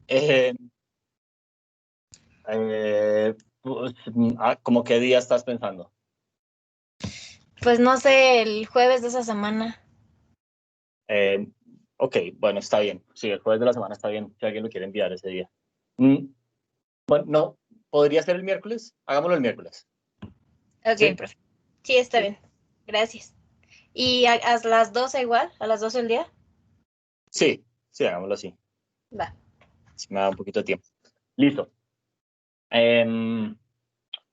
Eh, pues, ¿cómo qué día estás pensando? Pues no sé, el jueves de esa semana. Eh, ok, bueno, está bien. Sí, el jueves de la semana está bien, si alguien lo quiere enviar ese día. Mm, bueno, no, ¿podría ser el miércoles? Hagámoslo el miércoles. Ok, ¿Sí? perfecto. Sí, está Listo. bien. Gracias. ¿Y a las 12 igual? ¿A las 12 del día? Sí, sí, hagámoslo así. Va. Sí, me da un poquito de tiempo. Listo. Em,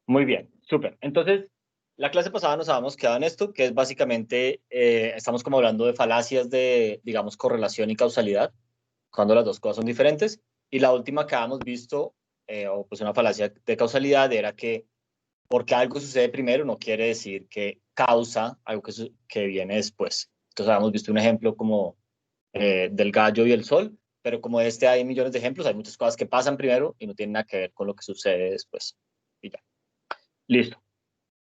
Muy bien, súper. Entonces, la clase pasada nos habíamos quedado en esto, que es básicamente, estamos como hablando de falacias de, digamos, correlación y causalidad, cuando las dos cosas son diferentes. Y la última que habíamos visto, o pues una falacia de causalidad, era que porque algo sucede primero no quiere decir que causa algo que viene después. Entonces, habíamos visto un ejemplo como del gallo y el sol, pero como este hay millones de ejemplos, hay muchas cosas que pasan primero y no tienen nada que ver con lo que sucede después. Y ya. Listo.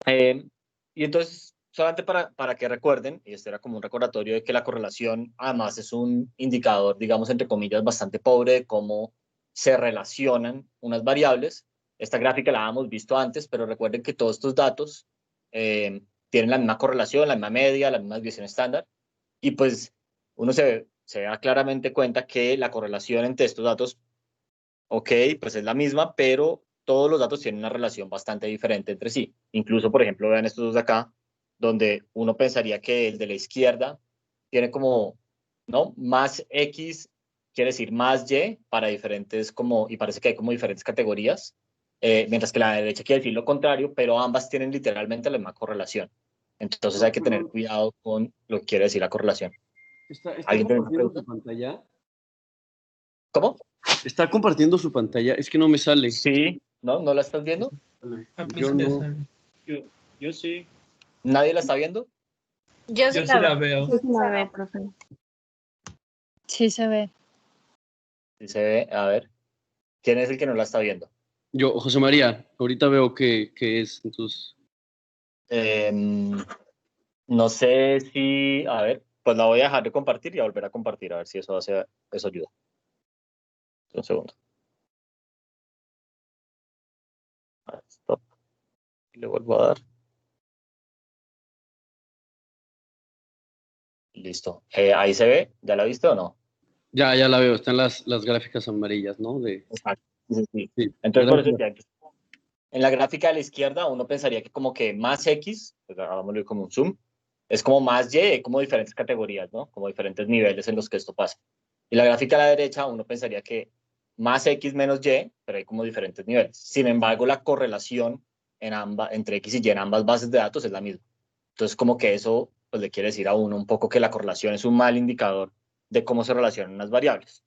Y entonces, solamente para que recuerden, y este era como un recordatorio de que la correlación además es un indicador, digamos, entre comillas, bastante pobre de cómo se relacionan unas variables. Esta gráfica la habíamos visto antes, pero recuerden que todos estos datos tienen la misma correlación, la misma media, la misma desviación estándar, y pues uno se da claramente cuenta que la correlación entre estos datos, ok, pues es la misma, pero todos los datos tienen una relación bastante diferente entre sí. Incluso, por ejemplo, vean estos dos de acá, donde uno pensaría que el de la izquierda tiene como, ¿no? Más X quiere decir más Y para diferentes como, y parece que hay como diferentes categorías, mientras que la derecha quiere decir lo contrario, pero ambas tienen literalmente la misma correlación. Entonces hay que tener Perdón, cuidado con lo que quiere decir la correlación. ¿está ¿Alguien tiene una compartiendo su pregunta? pantalla? ¿Cómo? ¿Está compartiendo su pantalla? Es que no me sale. Sí, ¿no? ¿No la estás viendo? A mí Yo sí me no. sale. Yo sí. ¿Nadie la está viendo? Yo sí Yo sí la la veo. veo. Sí, se ve, profe. Sí se ve. Sí se ve, a ver. ¿Quién es el que no la está viendo? Yo, José María, ahorita veo que es, entonces. Em, no sé si, a ver, pues la voy a dejar de compartir y a volver a compartir, a ver si eso hace, eso ayuda. Un segundo. Stop. Y le vuelvo a dar. Listo. Ahí se ve, ¿ya la viste o no? Ya la veo, están las gráficas amarillas, ¿no? Exacto. Sí, sí, sí. Sí, Entonces, por eso gracias. ya, en la gráfica de la izquierda uno pensaría que como que más X, pues hagámoslo como un zoom, es como más Y, hay como diferentes categorías, ¿no? Como diferentes niveles en los que esto pasa. Y la gráfica a la derecha uno pensaría que más X menos Y, pero hay como diferentes niveles. Sin embargo, la correlación entre X y Y en ambas bases de datos es la misma. Entonces, como que eso pues, le quiere decir a uno un poco que la correlación es un mal indicador de cómo se relacionan las variables.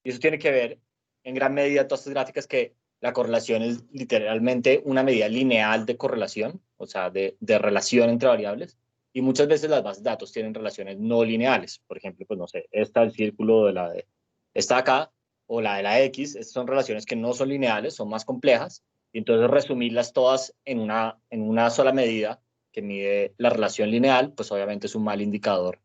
Y eso tiene que ver en gran medida todas estas gráficas que la correlación es literalmente una medida lineal de correlación, o sea, de relación entre variables. Y muchas veces las bases de datos tienen relaciones no lineales. Por ejemplo, pues no sé, esta el círculo de la de esta acá o la de la X, estas son relaciones que no son lineales, son más complejas. Y entonces resumirlas todas en una sola medida que mide la relación lineal, pues obviamente es un mal indicador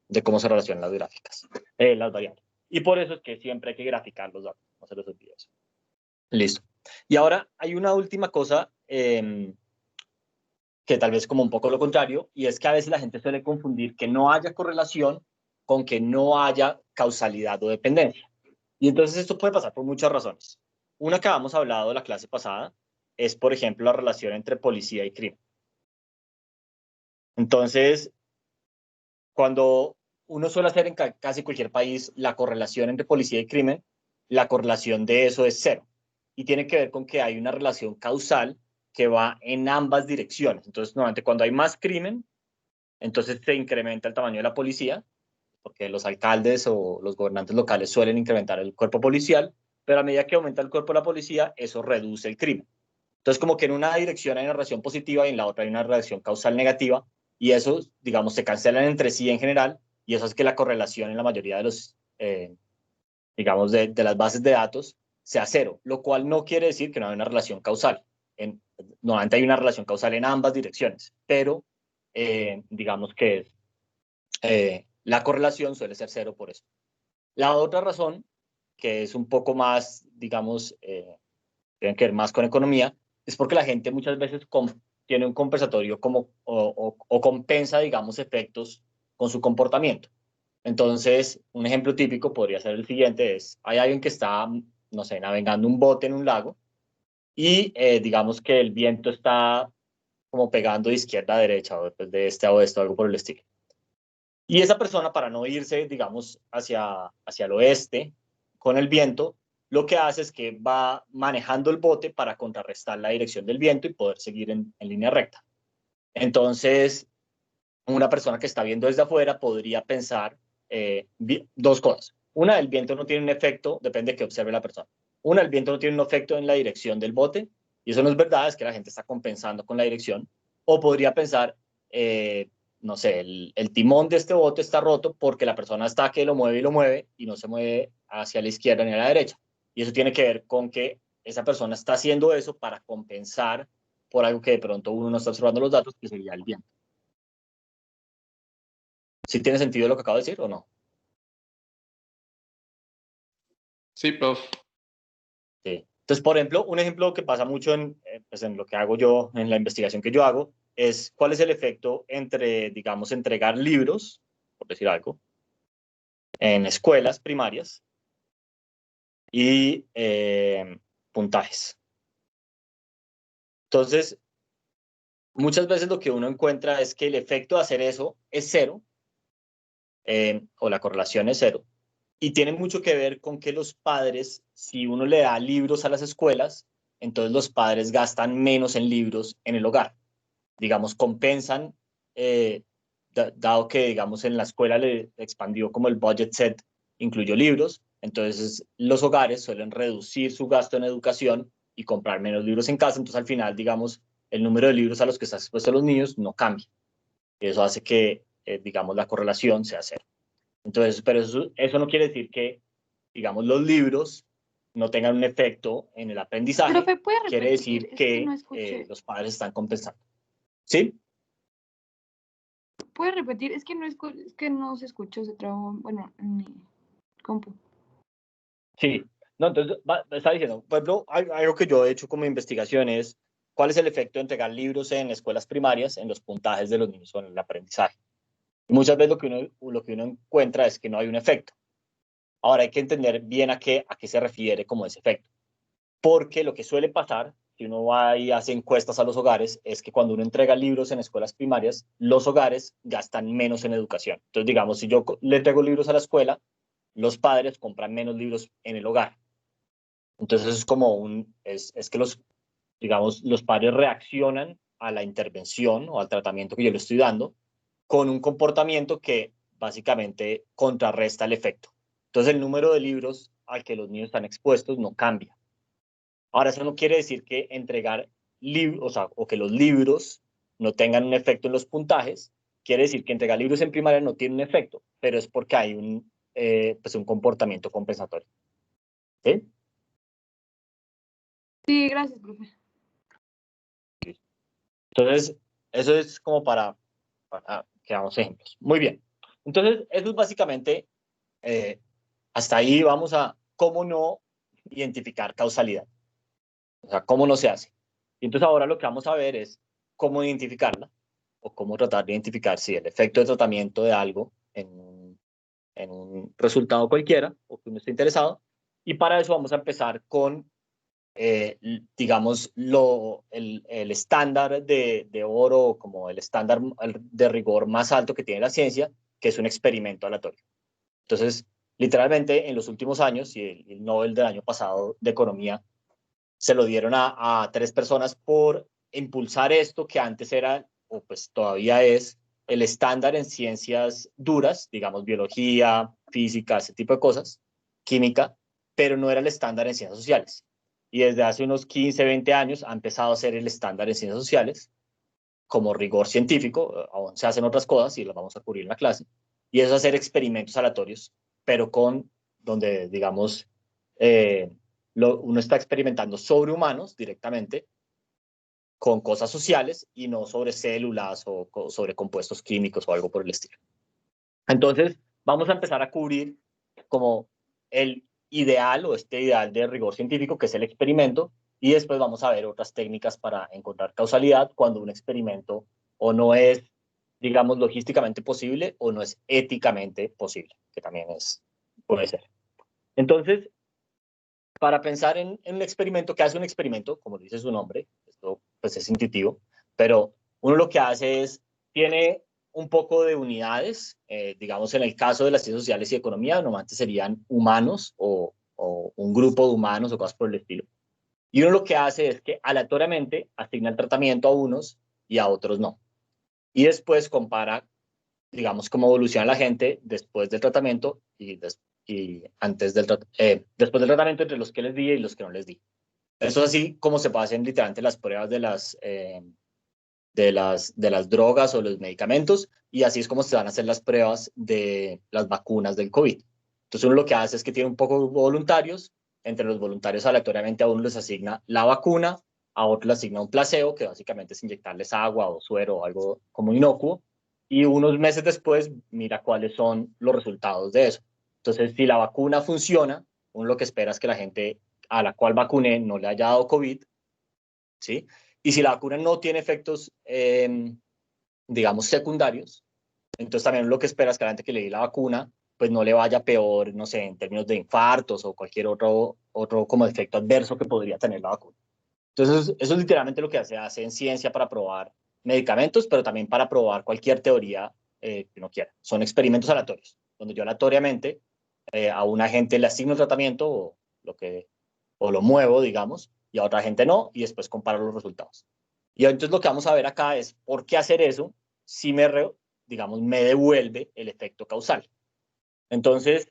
de cómo se relacionan las gráficas, las variables. Y por eso es que siempre hay que graficar los datos, no se los olvide eso. Listo. Y ahora hay una última cosa que tal vez como un poco lo contrario, y es que a veces la gente suele confundir que no haya correlación con que no haya causalidad o dependencia. Y entonces esto puede pasar por muchas razones. Una que habíamos hablado de la clase pasada es, por ejemplo, la relación entre policía y crimen. Entonces, cuando uno suele hacer en casi cualquier país la correlación entre policía y crimen, la correlación de eso es cero. Y tiene que ver con que hay una relación causal que va en ambas direcciones. Entonces, normalmente cuando hay más crimen, entonces se incrementa el tamaño de la policía, porque los alcaldes o los gobernantes locales suelen incrementar el cuerpo policial, pero a medida que aumenta el cuerpo de la policía, eso reduce el crimen. Entonces, como que en una dirección hay una relación positiva y en la otra hay una relación causal negativa, y eso, digamos, se cancelan entre sí en general, y eso es que la correlación en la mayoría de los, digamos, de las bases de datos sea cero, lo cual no quiere decir que no haya una relación causal. Normalmente hay una relación causal en ambas direcciones, pero digamos que la correlación suele ser cero por eso. La otra razón que es un poco más, digamos, tienen que ver más con economía, es porque la gente muchas veces tiene un compensatorio como, o compensa, digamos, efectos con su comportamiento. Entonces, un ejemplo típico podría ser el siguiente, hay alguien que está, no sé, navegando un bote en un lago y digamos que el viento está como pegando de izquierda a derecha o después de este a oeste o algo por el estilo. Y esa persona, para no irse, digamos, hacia el oeste con el viento, lo que hace es que va manejando el bote para contrarrestar la dirección del viento y poder seguir en línea recta. Entonces, una persona que está viendo desde afuera podría pensar dos cosas. Una, el viento no tiene un efecto, depende de que observe la persona. Una, el viento no tiene un efecto en la dirección del bote, y eso no es verdad, es que la gente está compensando con la dirección. O podría pensar, no sé, el timón de este bote está roto porque la persona está que lo mueve y no se mueve hacia la izquierda ni a la derecha. Y eso tiene que ver con que esa persona está haciendo eso para compensar por algo que de pronto uno no está observando los datos, que sería el viento. ¿Sí tiene sentido lo que acabo de decir o no? Sí, prof. Sí. Entonces, por ejemplo, un ejemplo que pasa mucho pues en lo que hago yo, en la investigación que yo hago, es cuál es el efecto entre, digamos, entregar libros, por decir algo, en escuelas primarias y puntajes. Entonces, muchas veces lo que uno encuentra es que el efecto de hacer eso es cero, o la correlación es cero, y tiene mucho que ver con que los padres, si uno le da libros a las escuelas, entonces los padres gastan menos en libros en el hogar. Digamos, compensan, dado que, digamos, en la escuela le expandió como el budget set, incluyó libros, entonces los hogares suelen reducir su gasto en educación y comprar menos libros en casa, entonces al final, digamos, el número de libros a los que están expuestos los niños no cambia. Eso hace que, digamos, la correlación sea cero. Entonces, pero eso no quiere decir que, digamos, los libros no tengan un efecto en el aprendizaje. Profe, ¿puede Quiere repetir? decir Es que no que escuché. los padres están compensando. ¿Sí? ¿Puede repetir? Es que es que no se escuchó, se trabó, bueno, en mi compu. Sí. No, entonces, está diciendo, por ejemplo, algo que yo he hecho como investigación es cuál es el efecto de entregar libros en escuelas primarias en los puntajes de los niños o en el aprendizaje. Y muchas veces lo que uno encuentra es que no hay un efecto. Ahora hay que entender bien a qué se refiere como ese efecto. Porque lo que suele pasar, si uno va y hace encuestas a los hogares, es que cuando uno entrega libros en escuelas primarias, los hogares gastan menos en educación. Entonces, digamos, si yo le entrego libros a la escuela, los padres compran menos libros en el hogar. Entonces, es como es que digamos, los padres reaccionan a la intervención o al tratamiento que yo le estoy dando con un comportamiento que básicamente contrarresta el efecto. Entonces, el número de libros al que los niños están expuestos no cambia. Ahora, eso no quiere decir que entregar libros, o sea, o que los libros no tengan un efecto en los puntajes. Quiere decir que entregar libros en primaria no tiene un efecto, pero es porque hay pues un comportamiento compensatorio. ¿Sí? Sí, gracias, profe. Entonces, eso es como para que hagamos ejemplos. Muy bien. Entonces, eso es básicamente, hasta ahí vamos a cómo no identificar causalidad. O sea, cómo no se hace. Y entonces ahora lo que vamos a ver es cómo identificarla o cómo tratar de identificar si el efecto de tratamiento de algo en un resultado cualquiera o que uno esté interesado. Y para eso vamos a empezar con, digamos, el estándar de oro, como el estándar de rigor más alto que tiene la ciencia, que es un experimento aleatorio. Entonces, literalmente, en los últimos años, y el Nobel del año pasado de Economía se lo dieron a 3 personas por impulsar esto que antes era, o pues todavía es, el estándar en ciencias duras, digamos biología, física, ese tipo de cosas, química, pero no era el estándar en ciencias sociales. Y desde hace unos 15, 20 años ha empezado a ser el estándar en ciencias sociales como rigor científico. Aún se hacen otras cosas y las vamos a cubrir en la clase, y eso es hacer experimentos aleatorios, pero donde, digamos, uno está experimentando sobre humanos directamente con cosas sociales y no sobre células o sobre compuestos químicos o algo por el estilo. Entonces, vamos a empezar a cubrir como el ideal o este ideal de rigor científico, que es el experimento, y después vamos a ver otras técnicas para encontrar causalidad cuando un experimento o no es, digamos, logísticamente posible o no es éticamente posible, que también puede ser. Entonces, para pensar en un experimento, ¿qué hace un experimento? Como dice su nombre, esto pues es intuitivo, pero uno lo que hace es, tiene un poco de unidades, digamos en el caso de las ciencias sociales y economía, normalmente serían humanos o un grupo de humanos o cosas por el estilo. Y uno lo que hace es que aleatoriamente asigna el tratamiento a unos y a otros no. Y después compara, digamos, cómo evoluciona la gente después del tratamiento y después del tratamiento entre los que les di y los que no les di. Eso es así como se pasan literalmente las pruebas de las drogas o los medicamentos, y así es como se van a hacer las pruebas de las vacunas del COVID. Entonces uno lo que hace es que tiene un poco de voluntarios, entre los voluntarios aleatoriamente a uno les asigna la vacuna, a otro les asigna un placebo, que básicamente es inyectarles agua o suero o algo como inocuo, y unos meses después mira cuáles son los resultados de eso. Entonces, si la vacuna funciona, uno lo que espera es que la gente a la cual vacuné no le haya dado COVID, ¿sí? Y si la vacuna no tiene efectos, digamos, secundarios, entonces también lo que espera es que la gente que le di la vacuna, pues no le vaya peor, no sé, en términos de infartos o cualquier otro como efecto adverso que podría tener la vacuna. Entonces, eso es literalmente lo que se hace en ciencia para probar medicamentos, pero también para probar cualquier teoría que uno quiera. Son experimentos aleatorios, donde yo aleatoriamente a una gente le asigno el tratamiento o lo muevo, digamos, y a otra gente no, y después comparo los resultados. Y entonces lo que vamos a ver acá es por qué hacer eso si digamos, me devuelve el efecto causal. Entonces,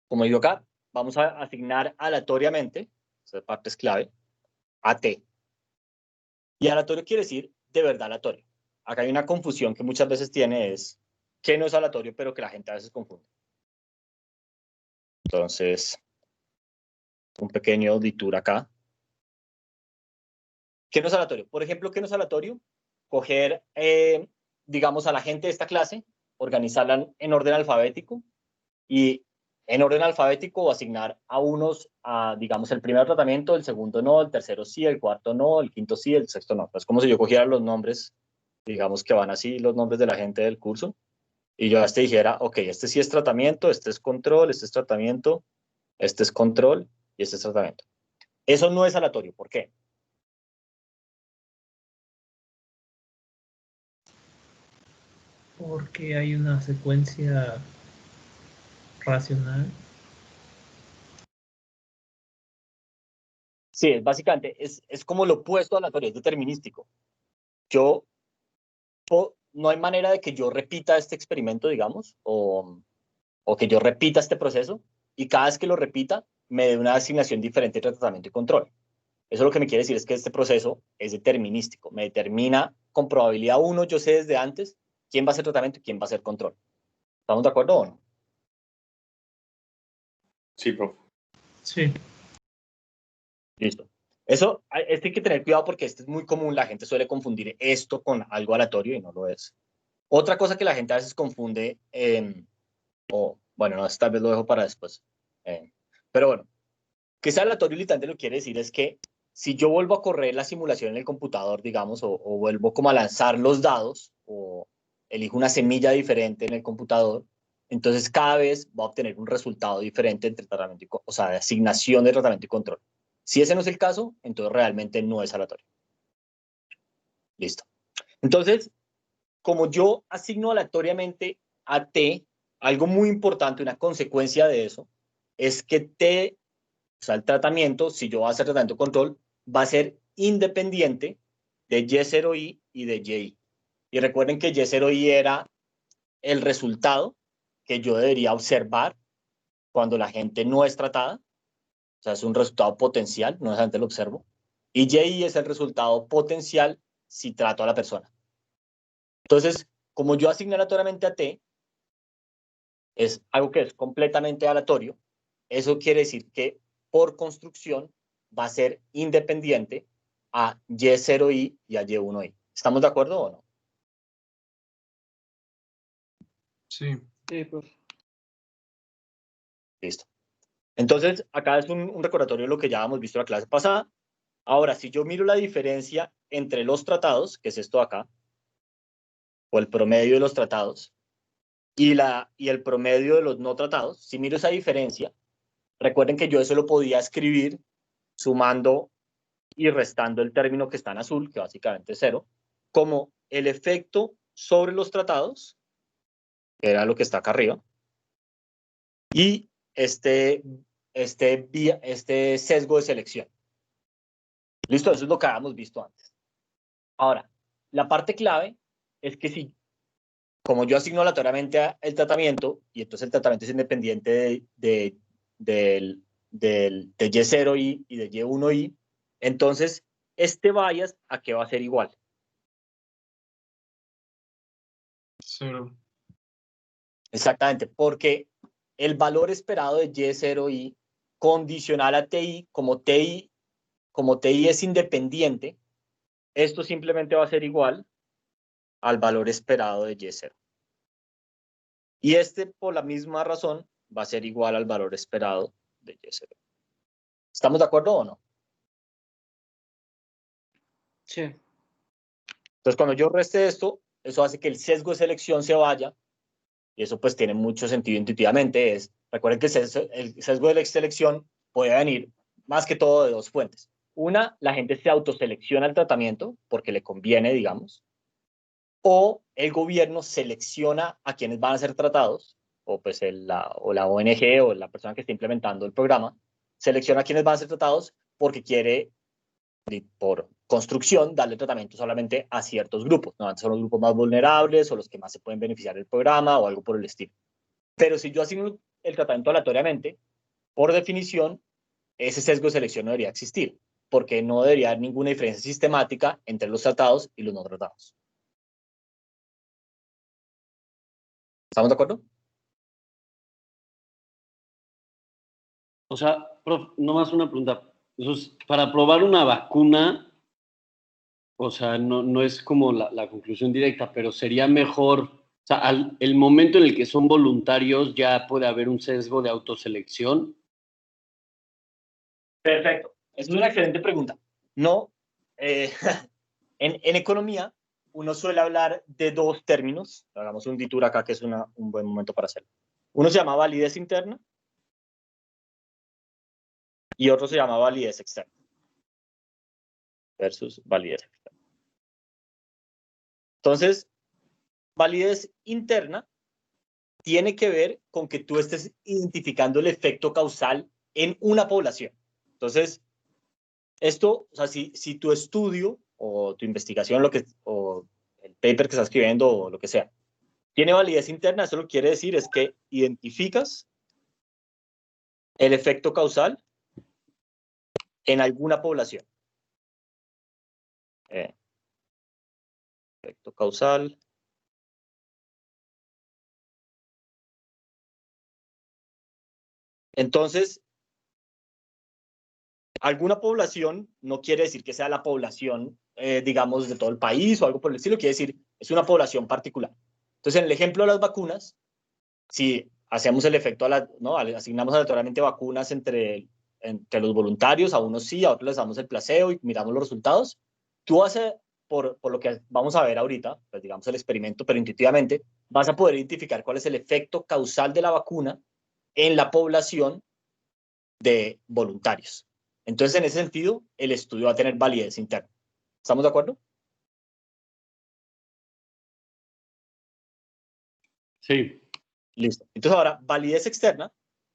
como digo acá, vamos a asignar aleatoriamente, esa parte es clave, a T. Y aleatorio quiere decir de verdad aleatorio. Acá hay una confusión que muchas veces tiene, es que no es aleatorio, pero que la gente a veces confunde. Entonces, un pequeño detour acá. ¿Qué no es aleatorio? Por ejemplo, ¿qué no es aleatorio? Coger, digamos, a la gente de esta clase, organizarla en orden alfabético y en orden alfabético asignar a unos, digamos, el primer tratamiento, el segundo no, el tercero sí, el cuarto no, el quinto sí, el sexto no. Es como si yo cogiera los nombres, digamos que van así, los nombres de la gente del curso, y yo a este dijera, ok, este sí es tratamiento, este es control, este es tratamiento, este es control y este es tratamiento. Eso no es aleatorio. ¿Por qué? Porque hay una secuencia racional. Sí, básicamente es como lo opuesto a aleatorio, es determinístico. Yo no hay manera de que yo repita este experimento, digamos, o que yo repita este proceso y cada vez que lo repita me dé una asignación diferente entre tratamiento y control. Eso lo que me quiere decir es que este proceso es determinístico, me determina con probabilidad 1, yo sé desde antes quién va a ser tratamiento y quién va a ser control. ¿Estamos de acuerdo o no? Sí, profe. Sí. Listo. Eso, este hay que tener cuidado porque este es muy común, la gente suele confundir esto con algo aleatorio y no lo es. Otra cosa que la gente a veces confunde, o bueno, no, tal vez lo dejo para después, pero bueno, que sea aleatorio literalmente lo que quiere decir es que si yo vuelvo a correr la simulación en el computador, digamos, o vuelvo como a lanzar los dados, o elijo una semilla diferente en el computador, entonces cada vez va a obtener un resultado diferente entre tratamiento o sea, de asignación de tratamiento y control. Si ese no es el caso, entonces realmente no es aleatorio. Listo. Entonces, como yo asigno aleatoriamente a T, algo muy importante, una consecuencia de eso, es que T, o sea, el tratamiento, si yo voy a hacer tratamiento control, va a ser independiente de Y0I y de YI. Y recuerden que Y0I era el resultado que yo debería observar cuando la gente no es tratada. O sea, es un resultado potencial, no necesariamente lo observo. Y YI es el resultado potencial si trato a la persona. Entonces, como yo asigné aleatoriamente a T, es algo que es completamente aleatorio. Eso quiere decir que por construcción va a ser independiente a Y0I y a Y1I. ¿Estamos de acuerdo o no? Sí. Sí, profe. Listo. Entonces, acá es un recordatorio de lo que ya habíamos visto en la clase pasada. Ahora, si yo miro la diferencia entre los tratados, que es esto de acá, o el promedio de los tratados, y el promedio de los no tratados, si miro esa diferencia, recuerden que yo eso lo podía escribir sumando y restando el término que está en azul, que básicamente es 0, como el efecto sobre los tratados, que era lo que está acá arriba, y este sesgo de selección. Listo, eso es lo que habíamos visto antes. Ahora, la parte clave es que si, como yo asigno aleatoriamente el tratamiento, y entonces el tratamiento es independiente de Y0i y de Y1i, entonces este bias, ¿a qué va a ser igual? 0. Exactamente, porque el valor esperado de Y0i condicional a TI, como TI es independiente, esto simplemente va a ser igual al valor esperado de Y0. Y este, por la misma razón, va a ser igual al valor esperado de Y0. ¿Estamos de acuerdo o no? Sí. Entonces, cuando yo reste esto, eso hace que el sesgo de selección se vaya, y eso pues tiene mucho sentido intuitivamente. Recuerden que el sesgo de selección puede venir más que todo de dos fuentes. Una, la gente se autoselecciona el tratamiento porque le conviene, digamos, o el gobierno selecciona a quienes van a ser tratados, o pues la ONG o la persona que está implementando el programa, selecciona a quienes van a ser tratados porque quiere, por construcción, darle tratamiento solamente a ciertos grupos. ¿No? Son los grupos más vulnerables o los que más se pueden beneficiar del programa o algo por el estilo. Pero si yo asigno el tratamiento aleatoriamente, por definición, ese sesgo de selección no debería existir, porque no debería haber ninguna diferencia sistemática entre los tratados y los no tratados. ¿Estamos de acuerdo? O sea, prof, nomás una pregunta. Entonces, para probar una vacuna, o sea, no es como la conclusión directa, pero sería mejor, o sea, el momento en el que son voluntarios ya puede haber un sesgo de autoselección. Perfecto. Es una excelente pregunta. No, en economía uno suele hablar de dos términos. Hagamos un detour acá, que es un buen momento para hacerlo. Uno se llama validez interna y otro se llama validez externa. Versus validez externa. Entonces, validez interna tiene que ver con que tú estés identificando el efecto causal en una población. Entonces, esto, o sea, si tu estudio o tu investigación, o el paper que estás escribiendo o lo que sea, tiene validez interna, eso lo que quiere decir es que identificas el efecto causal en alguna población. Efecto causal. Entonces, alguna población no quiere decir que sea la población, digamos, de todo el país o algo por el estilo, quiere decir es una población particular. Entonces, en el ejemplo de las vacunas, si hacemos el efecto, ¿no? Asignamos aleatoriamente vacunas entre los voluntarios, a unos sí, a otros les damos el placebo y miramos los resultados, tú haces, por lo que vamos a ver ahorita, pues digamos el experimento, pero intuitivamente, vas a poder identificar cuál es el efecto causal de la vacuna en la población de voluntarios. Entonces, en ese sentido, el estudio va a tener validez interna. ¿Estamos de acuerdo? Sí. Listo. Entonces, ahora, validez externa,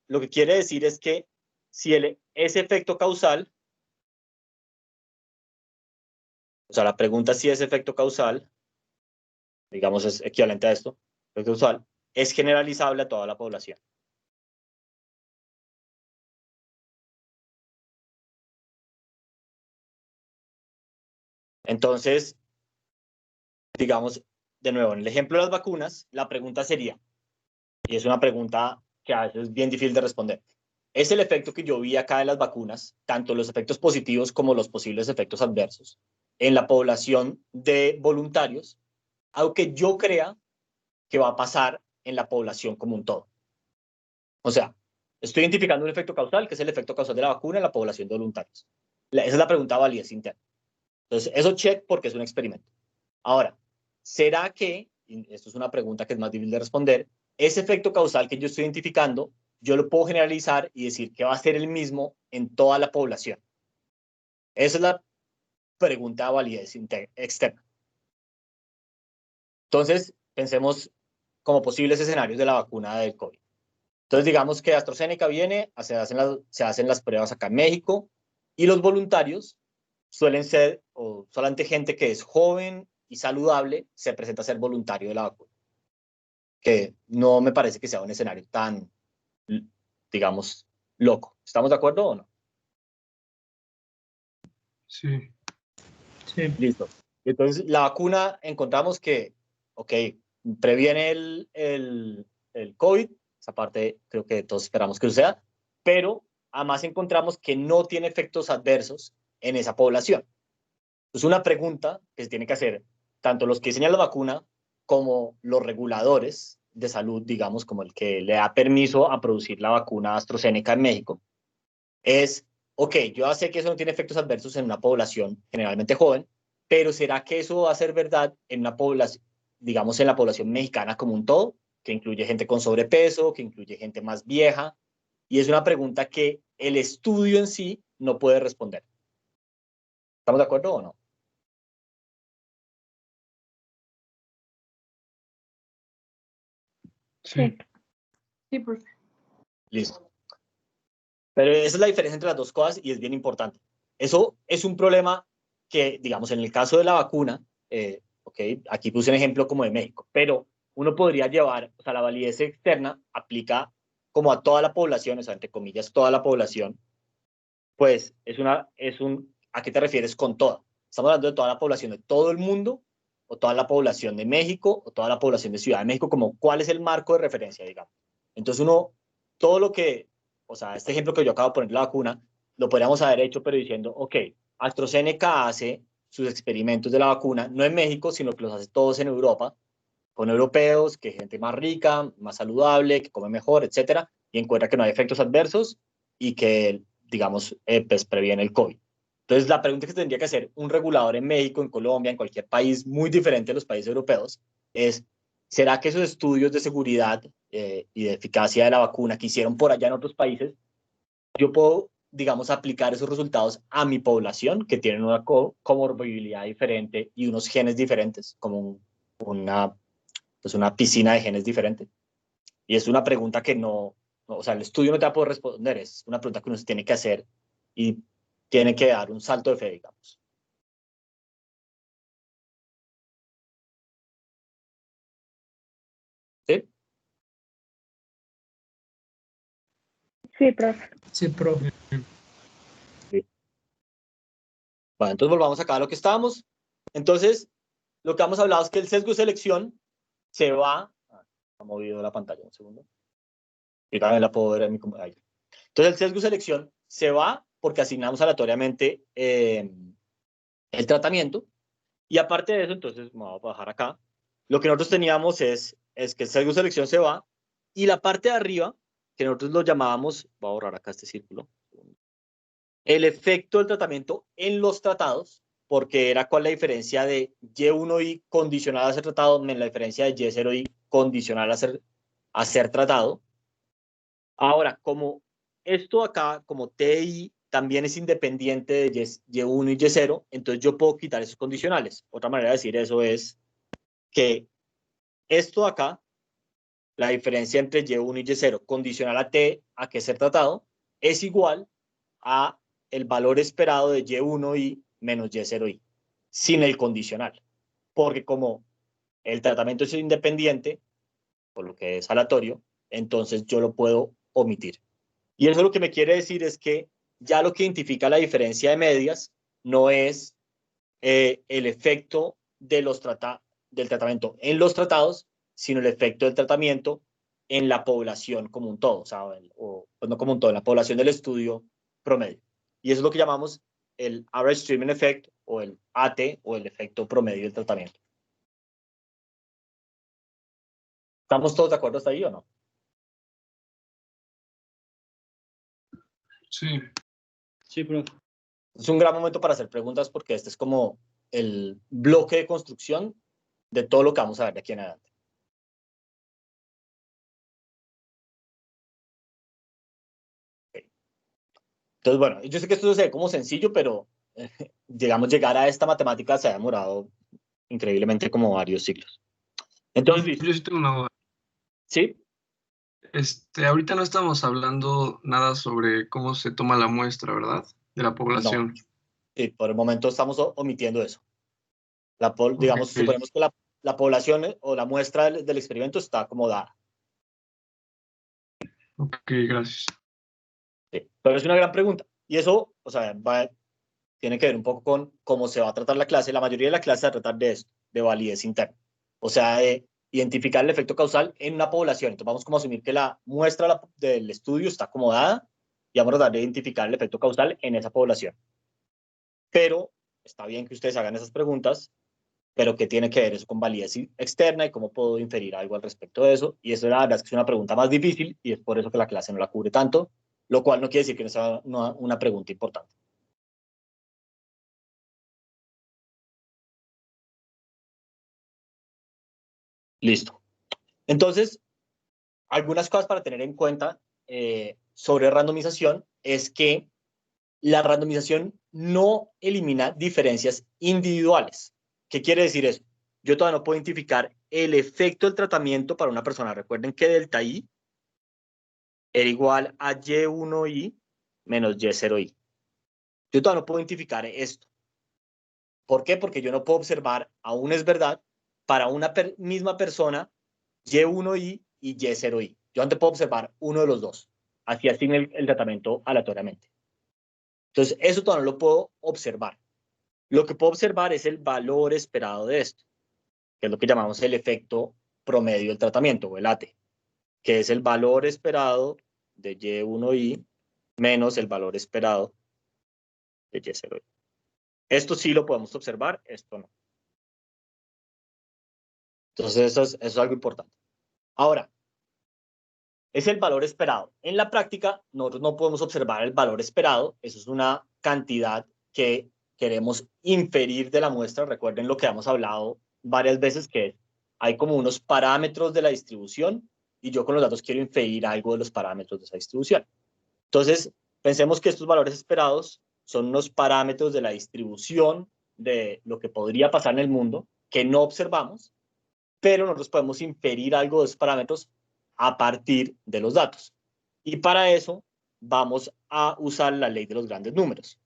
lo que quiere decir es que si ese efecto causal, o sea, la pregunta es si ese efecto causal, digamos, es equivalente a esto, efecto causal, es generalizable a toda la población. Entonces, digamos, de nuevo, en el ejemplo de las vacunas, la pregunta sería, y es una pregunta que a veces es bien difícil de responder, ¿es el efecto que yo vi acá de las vacunas, tanto los efectos positivos como los posibles efectos adversos, en la población de voluntarios, aunque yo crea que va a pasar en la población como un todo? O sea, Estoy identificando un efecto causal, que es el efecto causal de la vacuna en la población de voluntarios. Esa es la pregunta de validez interna. Entonces, eso check porque es un experimento. Ahora, ¿será que, y esto es una pregunta que es más difícil de responder, ese efecto causal que yo estoy identificando, yo lo puedo generalizar y decir que va a ser el mismo en toda la población? Esa es la pregunta de validez externa. Entonces, pensemos como posibles escenarios de la vacuna del COVID. Entonces, digamos que AstraZeneca viene, se hacen las pruebas acá en México y los voluntarios suelen ser, o solamente gente que es joven y saludable, se presenta a ser voluntario de la vacuna. Que no me parece que sea un escenario tan, digamos, loco. ¿Estamos de acuerdo o no? Sí. Sí. Listo. Entonces, la vacuna encontramos que, ok, previene el COVID, esa parte creo que todos esperamos que suceda, pero además encontramos que no tiene efectos adversos en esa población. Es una pregunta que se tiene que hacer tanto los que diseñan la vacuna como los reguladores de salud, digamos, como el que le da permiso a producir la vacuna AstraZeneca en México, es, ok, yo ya sé que eso no tiene efectos adversos en una población generalmente joven, pero ¿será que eso va a ser verdad en una población, digamos, en la población mexicana como un todo, que incluye gente con sobrepeso, que incluye gente más vieja? Y es una pregunta que el estudio en sí no puede responder. ¿Estamos de acuerdo o no? Sí. Sí, profe. Listo. Pero esa es la diferencia entre las dos cosas y es bien importante. Eso es un problema que, digamos, en el caso de la vacuna, ok, aquí puse un ejemplo como de México, pero uno podría llevar, o sea, la validez externa aplica como a toda la población, o sea, entre comillas, toda la población, pues ¿a qué te refieres con toda? ¿Estamos hablando de toda la población de todo el mundo o toda la población de México o toda la población de Ciudad de México? Como, ¿cuál es el marco de referencia, digamos? Entonces todo lo que, o sea, este ejemplo que yo acabo de poner, la vacuna, lo podríamos haber hecho, pero diciendo, ok, AstraZeneca hace sus experimentos de la vacuna, no en México, sino que los hace todos en Europa, con europeos, que es gente más rica, más saludable, que come mejor, etcétera, y encuentra que no hay efectos adversos y que, digamos, pues previene el COVID. Entonces, la pregunta que tendría que hacer un regulador en México, en Colombia, en cualquier país muy diferente de los países europeos, es, ¿será que esos estudios de seguridad y de eficacia de la vacuna que hicieron por allá en otros países, yo puedo, digamos, aplicar esos resultados a mi población, que tienen una comorbilidad diferente y unos genes diferentes, como una piscina de genes diferente? Y es una pregunta que o sea, el estudio no te va a poder responder, es una pregunta que uno se tiene que hacer y tiene que dar un salto de fe, digamos. ¿Sí? Sí, profe. Sí, profe. Sí. Bueno, entonces volvamos acá a lo que estábamos. Entonces, lo que hemos hablado es que el sesgo de selección se va... Ha movido la pantalla un segundo. Y también la puedo ver en mi computadora. Entonces, el sesgo de selección se va porque asignamos aleatoriamente el tratamiento. Y aparte de eso, entonces, me voy a bajar acá. Lo que nosotros teníamos es que el sesgo de selección se va y la parte de arriba, que nosotros lo llamábamos, voy a borrar acá este círculo, el efecto del tratamiento en los tratados, porque era cuál la diferencia de Y1I condicional a ser tratado menos la diferencia de Y0I condicional a ser tratado. Ahora, como esto acá, como TI también es independiente de Y1 y Y0, entonces yo puedo quitar esos condicionales. Otra manera de decir eso es que esto acá, la diferencia entre Y1 y Y0 condicional a T, a que ser tratado, es igual a el valor esperado de Y1I menos Y0I, sin el condicional. Porque como el tratamiento es independiente, por lo que es aleatorio, entonces yo lo puedo omitir. Y eso lo que me quiere decir es que ya lo que identifica la diferencia de medias no es el efecto del tratamiento en los tratados, sino el efecto del tratamiento en la población como un todo, o pues no como un todo, en la población del estudio promedio. Y eso es lo que llamamos el Average Treatment Effect o el AT o el efecto promedio del tratamiento. ¿Estamos todos de acuerdo hasta ahí o no? Sí. Sí, profe. Es un gran momento para hacer preguntas porque este es como el bloque de construcción de todo lo que vamos a ver de aquí en adelante. Okay. Entonces, bueno, yo sé que esto se ve como sencillo, pero digamos, llegar a esta matemática se ha demorado increíblemente como varios siglos. Entonces, listo. Yo sí tengo una duda. ¿Sí? Ahorita no estamos hablando nada sobre cómo se toma la muestra, ¿verdad? De la No. población. Sí, por el momento estamos omitiendo eso. Digamos, Ok. suponemos que la población o la muestra del experimento está acomodada. Ok, gracias. Sí. Pero es una gran pregunta. Y eso, o sea, tiene que ver un poco con cómo se va a tratar la clase. La mayoría de la clase va a tratar de esto, de validez interna. O sea, de identificar el efecto causal en una población. Entonces vamos como a asumir que la muestra del estudio está acomodada y vamos a tratar de identificar el efecto causal en esa población. Pero está bien que ustedes hagan esas preguntas, pero ¿qué tiene que ver eso con validez externa y cómo puedo inferir algo al respecto de eso? Y eso la verdad es que es una pregunta más difícil y es por eso que la clase no la cubre tanto, lo cual no quiere decir que no sea una pregunta importante. Listo. Entonces, algunas cosas para tener en cuenta sobre randomización es que la randomización no elimina diferencias individuales. ¿Qué quiere decir eso? Yo todavía no puedo identificar el efecto del tratamiento para una persona. Recuerden que delta I era igual a Y1I menos Y0I. Yo todavía no puedo identificar esto. ¿Por qué? Porque yo no puedo observar, aún es verdad, para una misma persona Y1I y Y0I. Yo antes puedo observar uno de los dos. Así asigne el tratamiento aleatoriamente. Entonces, eso todavía no lo puedo observar. Lo que puedo observar es el valor esperado de esto, que es lo que llamamos el efecto promedio del tratamiento, o el AT, que es el valor esperado de Y1I menos el valor esperado de Y0I. Esto sí lo podemos observar, esto no. Entonces, eso es algo importante. Ahora, es el valor esperado. En la práctica, nosotros no podemos observar el valor esperado. Eso es una cantidad que queremos inferir de la muestra. Recuerden lo que hemos hablado varias veces, que hay como unos parámetros de la distribución y yo con los datos quiero inferir algo de los parámetros de esa distribución. Entonces, pensemos que estos valores esperados son unos parámetros de la distribución de lo que podría pasar en el mundo que no observamos, pero nosotros podemos inferir algo de esos parámetros a partir de los datos. Y para eso vamos a usar la ley de los grandes números.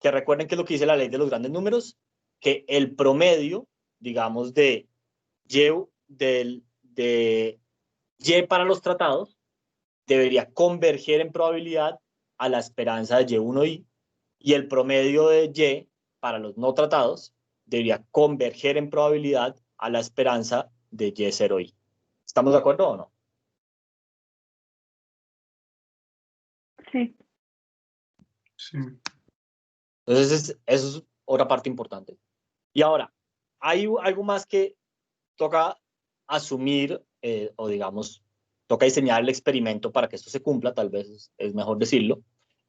Que recuerden que es lo que dice la ley de los grandes números, que el promedio, digamos, de Y para los tratados debería converger en probabilidad a la esperanza de Y1I y el promedio de Y para los no tratados debería converger en probabilidad a la esperanza de Y0I. ¿Estamos de acuerdo o no? Sí. Sí. Entonces, eso es otra parte importante. Y ahora, hay algo más que toca asumir, o digamos, toca diseñar el experimento para que esto se cumpla, tal vez es mejor decirlo,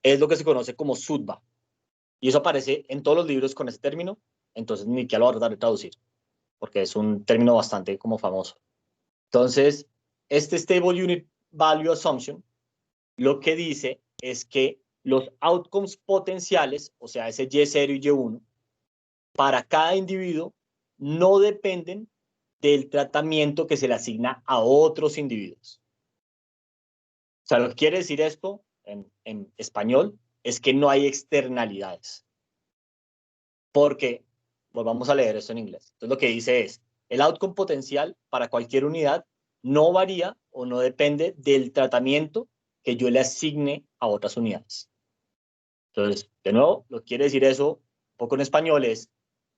es lo que se conoce como SUDVA. Y eso aparece en todos los libros con ese término, entonces ni siquiera lo voy a tratar de traducir, porque es un término bastante como famoso. Entonces, este Stable Unit Value Assumption lo que dice es que los outcomes potenciales, o sea, ese Y0 y Y1, para cada individuo no dependen del tratamiento que se le asigna a otros individuos. O sea, lo que quiere decir esto en español es que no hay externalidades. Porque, volvamos a leer esto en inglés. Entonces, lo que dice es, el outcome potencial para cualquier unidad no varía o no depende del tratamiento que yo le asigne a otras unidades. Entonces, de nuevo, lo que quiere decir eso, un poco en español, es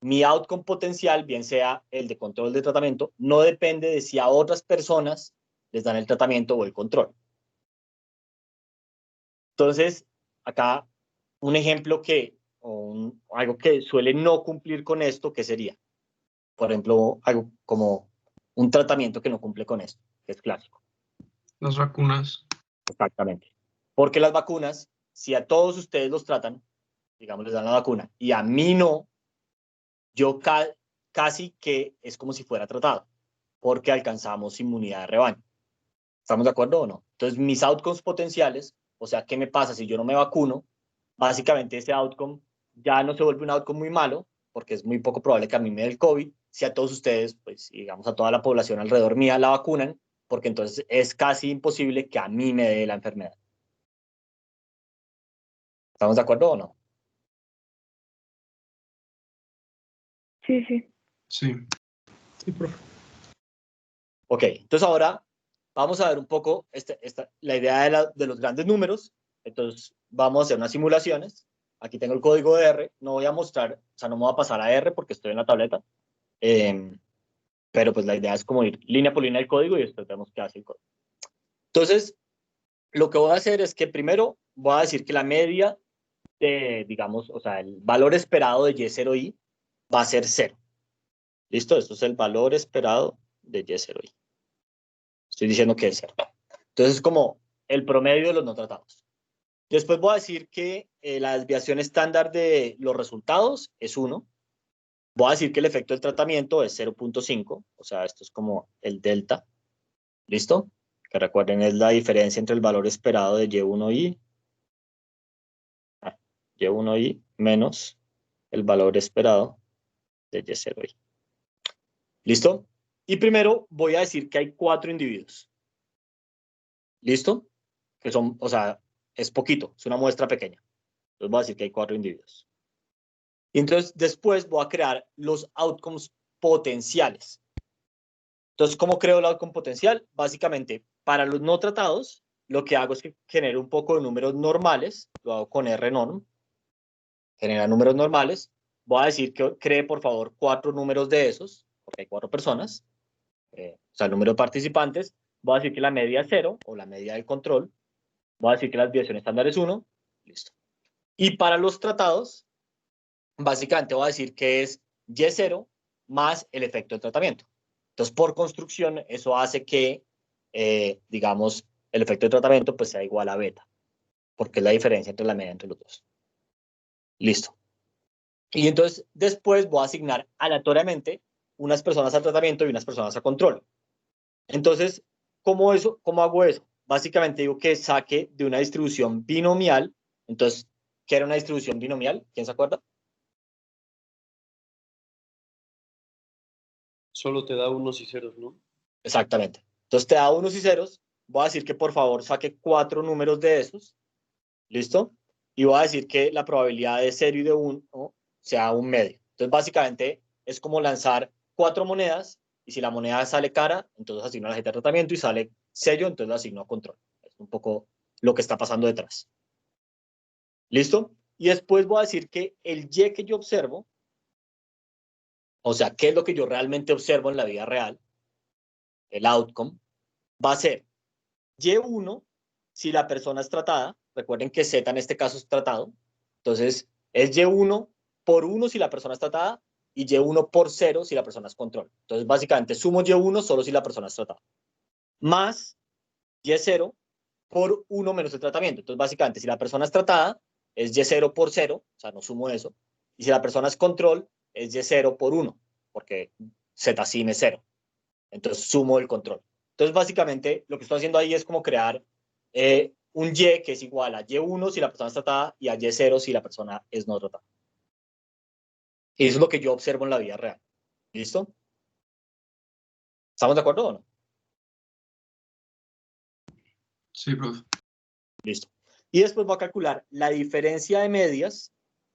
mi outcome potencial, bien sea el de control de tratamiento, no depende de si a otras personas les dan el tratamiento o el control. Entonces, acá un ejemplo algo que suele no cumplir con esto, ¿qué sería? Por ejemplo, algo como un tratamiento que no cumple con esto, que es clásico. Las vacunas. Exactamente. Porque las vacunas si a todos ustedes los tratan, digamos, les dan la vacuna, y a mí no, yo casi que es como si fuera tratado, porque alcanzamos inmunidad de rebaño. ¿Estamos de acuerdo o no? Entonces, mis outcomes potenciales, o sea, ¿qué me pasa si yo no me vacuno? Básicamente ese outcome ya no se vuelve un outcome muy malo, porque es muy poco probable que a mí me dé el COVID, si a todos ustedes, pues digamos a toda la población alrededor mía la vacunan, porque entonces es casi imposible que a mí me dé la enfermedad. ¿Estamos de acuerdo o no? Sí, sí. Sí. Sí, profe. Ok, entonces ahora vamos a ver un poco la idea de los grandes números. Entonces vamos a hacer unas simulaciones. Aquí tengo el código de R. No voy a mostrar, o sea, no me voy a pasar a R porque estoy en la tableta. Pero pues la idea es como ir línea por línea el código y después vemos qué hace el código. Entonces, lo que voy a hacer es que primero voy a decir que la media de, digamos, o sea, el valor esperado de Y0i va a ser 0. ¿Listo? Esto es el valor esperado de Y0i. Estoy diciendo que es 0. Entonces, es como el promedio de los no tratados. Después voy a decir que la desviación estándar de los resultados es 1. Voy a decir que el efecto del tratamiento es 0.5, o sea, esto es como el delta. ¿Listo? Que recuerden es la diferencia entre el valor esperado de Y1i, Y1i menos el valor esperado de Y0i. ¿Listo? Y primero voy a decir que hay 4 individuos. ¿Listo? Que son, o sea, es poquito, es una muestra pequeña. Entonces voy a decir que hay 4 individuos. Y entonces después voy a crear los outcomes potenciales. Entonces, ¿cómo creo el outcome potencial? Básicamente, para los no tratados, lo que hago es que genero un poco de números normales, lo hago con rnorm, genera números normales. Voy a decir que cree, por favor, 4 números de esos, porque hay 4 personas, o sea, el número de participantes. Voy a decir que la media es 0, o la media del control. Voy a decir que la desviación estándar es 1. Listo. Y para los tratados, básicamente voy a decir que es Y0 más el efecto del tratamiento. Entonces, por construcción, eso hace que, digamos, el efecto del tratamiento pues, sea igual a beta, porque es la diferencia entre la media entre los dos. Listo. Y entonces, después voy a asignar aleatoriamente unas personas al tratamiento y unas personas a control. Entonces, ¿cómo hago eso? Básicamente digo que saque de una distribución binomial. Entonces, ¿qué era una distribución binomial? ¿Quién se acuerda? Solo te da unos y ceros, ¿no? Exactamente. Entonces te da unos y ceros. Voy a decir que por favor saque 4 números de esos. ¿Listo? Y voy a decir que la probabilidad de 0 y de 1 sea un medio. Entonces básicamente es como lanzar 4 monedas y si la moneda sale cara, entonces asigno la tarjeta de tratamiento y sale sello, entonces la asigno a control. Es un poco lo que está pasando detrás. ¿Listo? Y después voy a decir que el Y que yo observo, o sea, qué es lo que yo realmente observo en la vida real, el outcome, va a ser Y1 si la persona es tratada. Recuerden que Z en este caso es tratado. Entonces, es Y1 por 1 si la persona es tratada y Y1 por 0 si la persona es control. Entonces, básicamente, sumo Y1 solo si la persona es tratada. Más Y0 por 1 menos el tratamiento. Entonces, básicamente, si la persona es tratada, es Y0 por 0, o sea, no sumo eso. Y si la persona es control, es Y0 por 1, porque Z sin es 0. Entonces, sumo el control. Entonces, básicamente, lo que estoy haciendo ahí es como crear un Y que es igual a Y1 si la persona es tratada y a Y0 si la persona es no tratada. Y eso es lo que yo observo en la vida real. ¿Listo? ¿Estamos de acuerdo o no? Sí, profe. Listo. Y después voy a calcular la diferencia de medias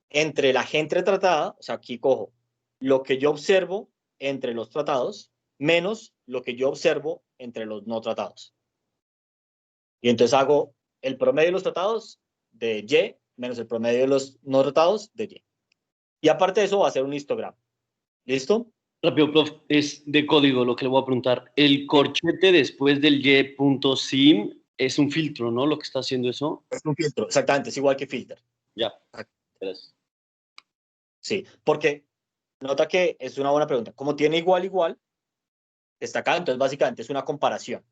entre la gente tratada, o sea, aquí cojo lo que yo observo entre los tratados menos lo que yo observo entre los no tratados. Y entonces hago el promedio de los tratados de Y menos el promedio de los no tratados de Y. Y aparte de eso, va a hacer un histograma. ¿Listo? Rápido, prof, es de código lo que le voy a preguntar. El corchete después del y.sim es un filtro, ¿no? Lo que está haciendo eso. Es un filtro, exactamente, es igual que filter. Ya. Gracias. Sí, porque nota que es una buena pregunta. Como tiene igual, está acá, entonces básicamente es una comparación.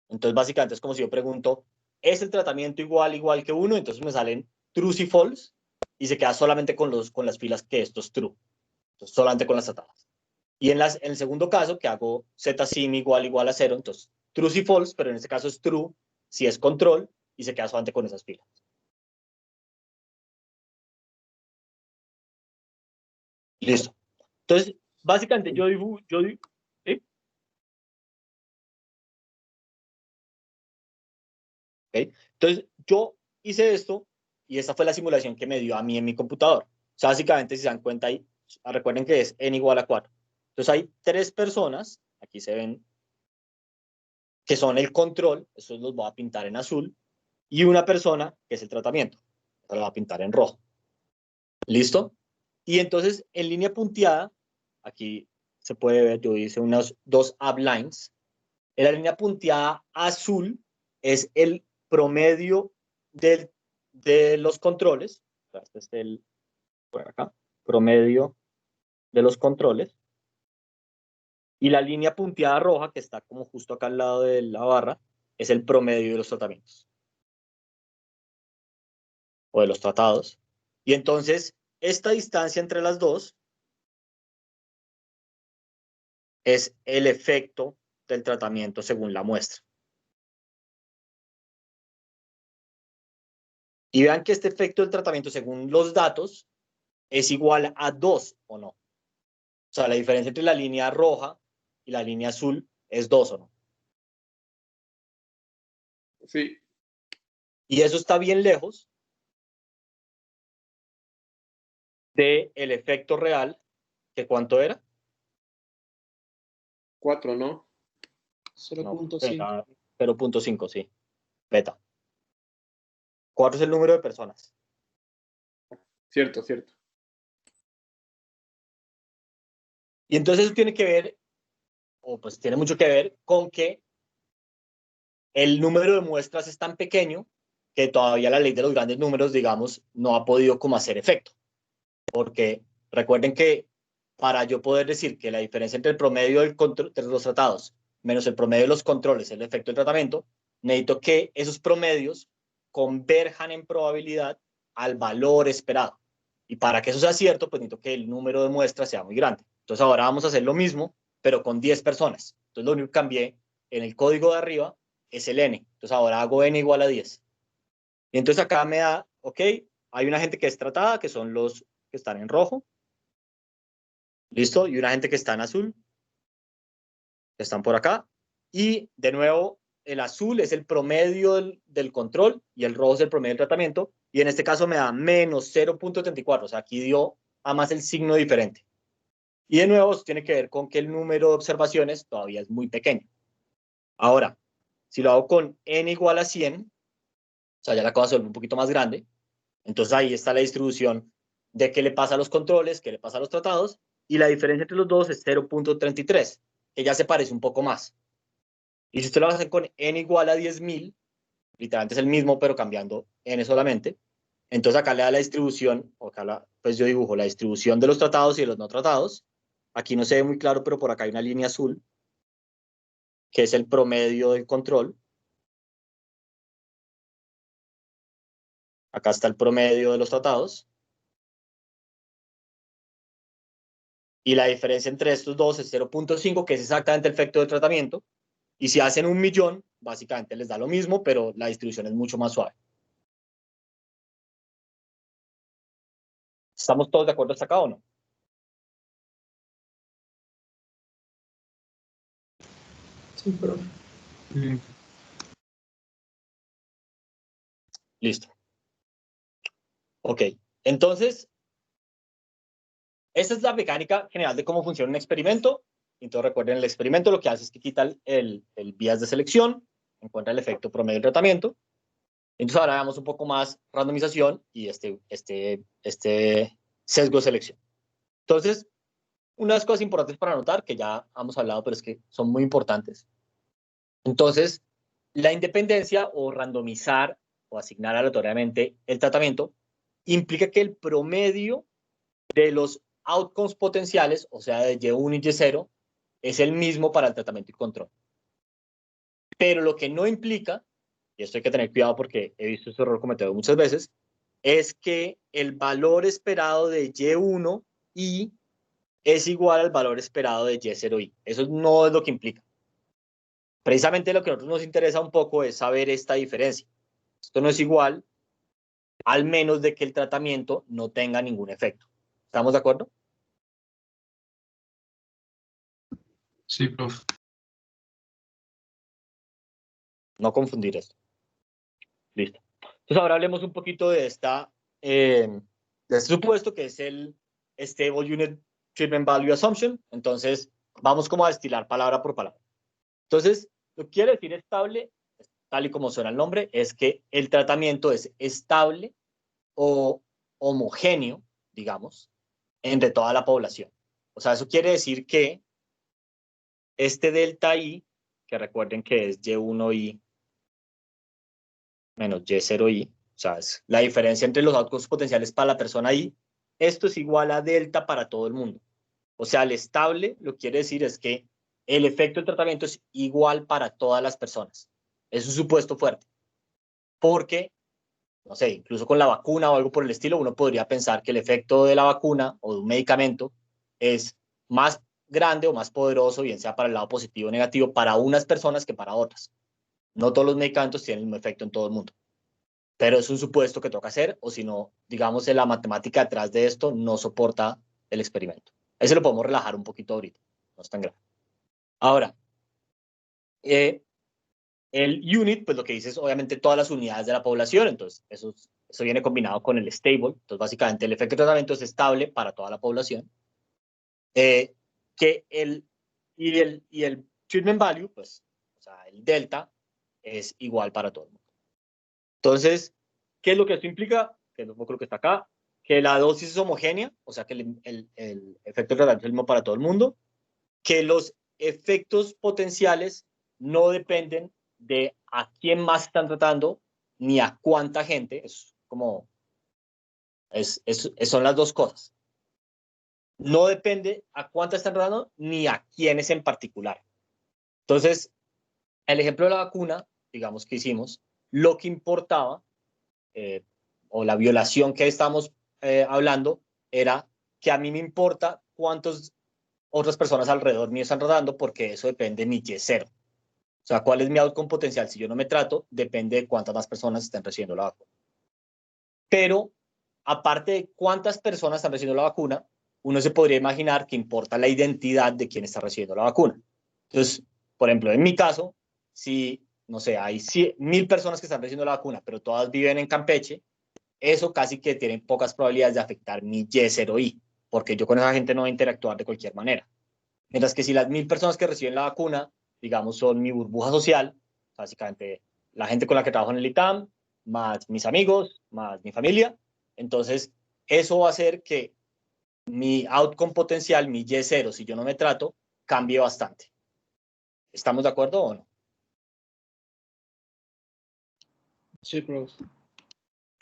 Entonces básicamente es como si yo pregunto, ¿es el tratamiento igual que 1? Entonces me salen true y false y se queda solamente con las filas que esto es true. Entonces solamente con las tratadas. Y en el segundo caso, que hago zsim igual a 0, entonces true y false, pero en este caso es true si es control y se queda solamente con esas filas. Listo. Entonces, básicamente yo dibujo, ¿sí? ¿Okay? Entonces, yo hice esto y esta fue la simulación que me dio a mí en mi computador. O sea, básicamente, si se dan cuenta ahí, recuerden que es n igual a 4. Entonces, hay 3 personas, aquí se ven, que son el control, estos los voy a pintar en azul, y una persona que es el tratamiento, esta lo voy a pintar en rojo. ¿Listo? Y entonces, en línea punteada, aquí se puede ver, yo hice unas 2 uplines. En la línea punteada azul es el promedio de los controles. Este es el, por acá, promedio de los controles. Y la línea punteada roja, que está como justo acá al lado de la barra, es el promedio de los tratamientos. O de los tratados. Y entonces, esta distancia entre las dos es el efecto del tratamiento según la muestra. Y vean que este efecto del tratamiento según los datos es igual a 2 o no. O sea, la diferencia entre la línea roja y la línea azul es 2 o no. Sí. Y eso está bien lejos del efecto real, que ¿cuánto era? 4, ¿no? 0.5. 0.5, sí. Beta. 4 es el número de personas. Cierto. Y entonces eso tiene que ver, o pues tiene mucho que ver con que el número de muestras es tan pequeño que todavía la ley de los grandes números, digamos, no ha podido como hacer efecto. Porque recuerden que para yo poder decir que la diferencia entre el promedio de los tratados menos el promedio de los controles es el efecto del tratamiento, necesito que esos promedios converjan en probabilidad al valor esperado. Y para que eso sea cierto, pues necesito que el número de muestras sea muy grande. Entonces ahora vamos a hacer lo mismo, pero con 10 personas. Entonces lo único que cambié en el código de arriba es el n. Entonces ahora hago n igual a 10. Y entonces acá me da, ok, hay una gente que es tratada, que son los que están en rojo. ¿Listo? Y una gente que está en azul, que están por acá. Y de nuevo, el azul es el promedio del control y el rojo es el promedio del tratamiento. Y en este caso me da menos 0.34. O sea, aquí dio a más el signo diferente. Y de nuevo, esto tiene que ver con que el número de observaciones todavía es muy pequeño. Ahora, si lo hago con n igual a 100, o sea, ya la cosa se vuelve un poquito más grande. Entonces ahí está la distribución de qué le pasa a los controles, qué le pasa a los tratados, y la diferencia entre los dos es 0.33, que ya se parece un poco más. Y si usted lo hace con n igual a 10.000, literalmente es el mismo, pero cambiando n solamente, entonces acá le da la distribución, o acá pues yo dibujo la distribución de los tratados y de los no tratados. Aquí no se ve muy claro, pero por acá hay una línea azul, que es el promedio del control. Acá está el promedio de los tratados. Y la diferencia entre estos dos es 0.5, que es exactamente el efecto de tratamiento. Y si hacen 1.000.000, básicamente les da lo mismo, pero la distribución es mucho más suave. ¿Estamos todos de acuerdo hasta acá o no? Sí, profe. Listo. Ok, entonces, esta es la mecánica general de cómo funciona un experimento. Entonces recuerden, el experimento lo que hace es que quita el bias de selección, encuentra el efecto promedio del tratamiento. Entonces ahora veamos un poco más randomización y este sesgo de selección. Entonces, unas cosas importantes para anotar, que ya hemos hablado, pero es que son muy importantes. Entonces, la independencia o randomizar o asignar aleatoriamente el tratamiento implica que el promedio de los outcomes potenciales, o sea, de Y1 y Y0, es el mismo para el tratamiento y control. Pero lo que no implica y esto hay que tener cuidado porque he visto este error cometido muchas veces, es que el valor esperado de Y1i es igual al valor esperado de Y0i. Eso no es lo que implica. Precisamente lo que a nosotros nos interesa un poco es saber esta diferencia. Esto no es igual, al menos de que el tratamiento no tenga ningún efecto. ¿Estamos de acuerdo? Sí, profe. No confundir esto. Listo. Entonces ahora hablemos un poquito de de este supuesto que es el Stable Unit Treatment Value Assumption. Entonces vamos como a destilar palabra por palabra. Entonces, lo que quiere decir estable, tal y como suena el nombre, es que el tratamiento es estable o homogéneo, digamos, entre toda la población. O sea, eso quiere decir que este delta I, que recuerden que es Y1I menos Y0I, o sea, es la diferencia entre los outcomes potenciales para la persona I, esto es igual a delta para todo el mundo. O sea, el estable lo que quiere decir es que el efecto del tratamiento es igual para todas las personas. Es un supuesto fuerte. Porque, no sé, incluso con la vacuna o algo por el estilo, uno podría pensar que el efecto de la vacuna o de un medicamento es más grande o más poderoso, bien sea para el lado positivo o negativo, para unas personas que para otras. No todos los medicamentos tienen el mismo efecto en todo el mundo. Pero es un supuesto que toca hacer, o si no, digamos, la matemática detrás de esto no soporta el experimento. Ese lo podemos relajar un poquito ahorita, no es tan grave. Ahora, el unit, pues lo que dice es obviamente todas las unidades de la población, entonces eso viene combinado con el stable, entonces básicamente el efecto de tratamiento es estable para toda la población. Que y el treatment value, pues, o sea, el delta, es igual para todo el mundo. Entonces, ¿qué es lo que esto implica? Que es un poco lo que está acá, que la dosis es homogénea, o sea que el efecto de tratamiento es el mismo para todo el mundo, que los efectos potenciales no dependen de a quién más están tratando ni a cuánta gente, es como, son las dos cosas. No depende a cuánta están tratando ni a quiénes en particular. Entonces, el ejemplo de la vacuna, digamos que hicimos, lo que importaba, o la violación que estamos hablando, era que a mí me importa cuántas otras personas alrededor mío están tratando, porque eso depende de mi Y0. O sea, cuál es mi outcome potencial si yo no me trato, depende de cuántas más personas estén recibiendo la vacuna. Pero, aparte de cuántas personas están recibiendo la vacuna, uno se podría imaginar que importa la identidad de quién está recibiendo la vacuna. Entonces, por ejemplo, en mi caso, si, no sé, hay 1,000 personas que están recibiendo la vacuna, pero todas viven en Campeche, eso casi que tiene pocas probabilidades de afectar mi Y0I, porque yo con esa gente no voy a interactuar de cualquier manera. Mientras que si las 1,000 personas que reciben la vacuna, digamos, son mi burbuja social, básicamente la gente con la que trabajo en el ITAM, más mis amigos, más mi familia, entonces eso va a hacer que mi outcome potencial, mi Y0, si yo no me trato, cambie bastante. ¿Estamos de acuerdo o no? Sí, profe.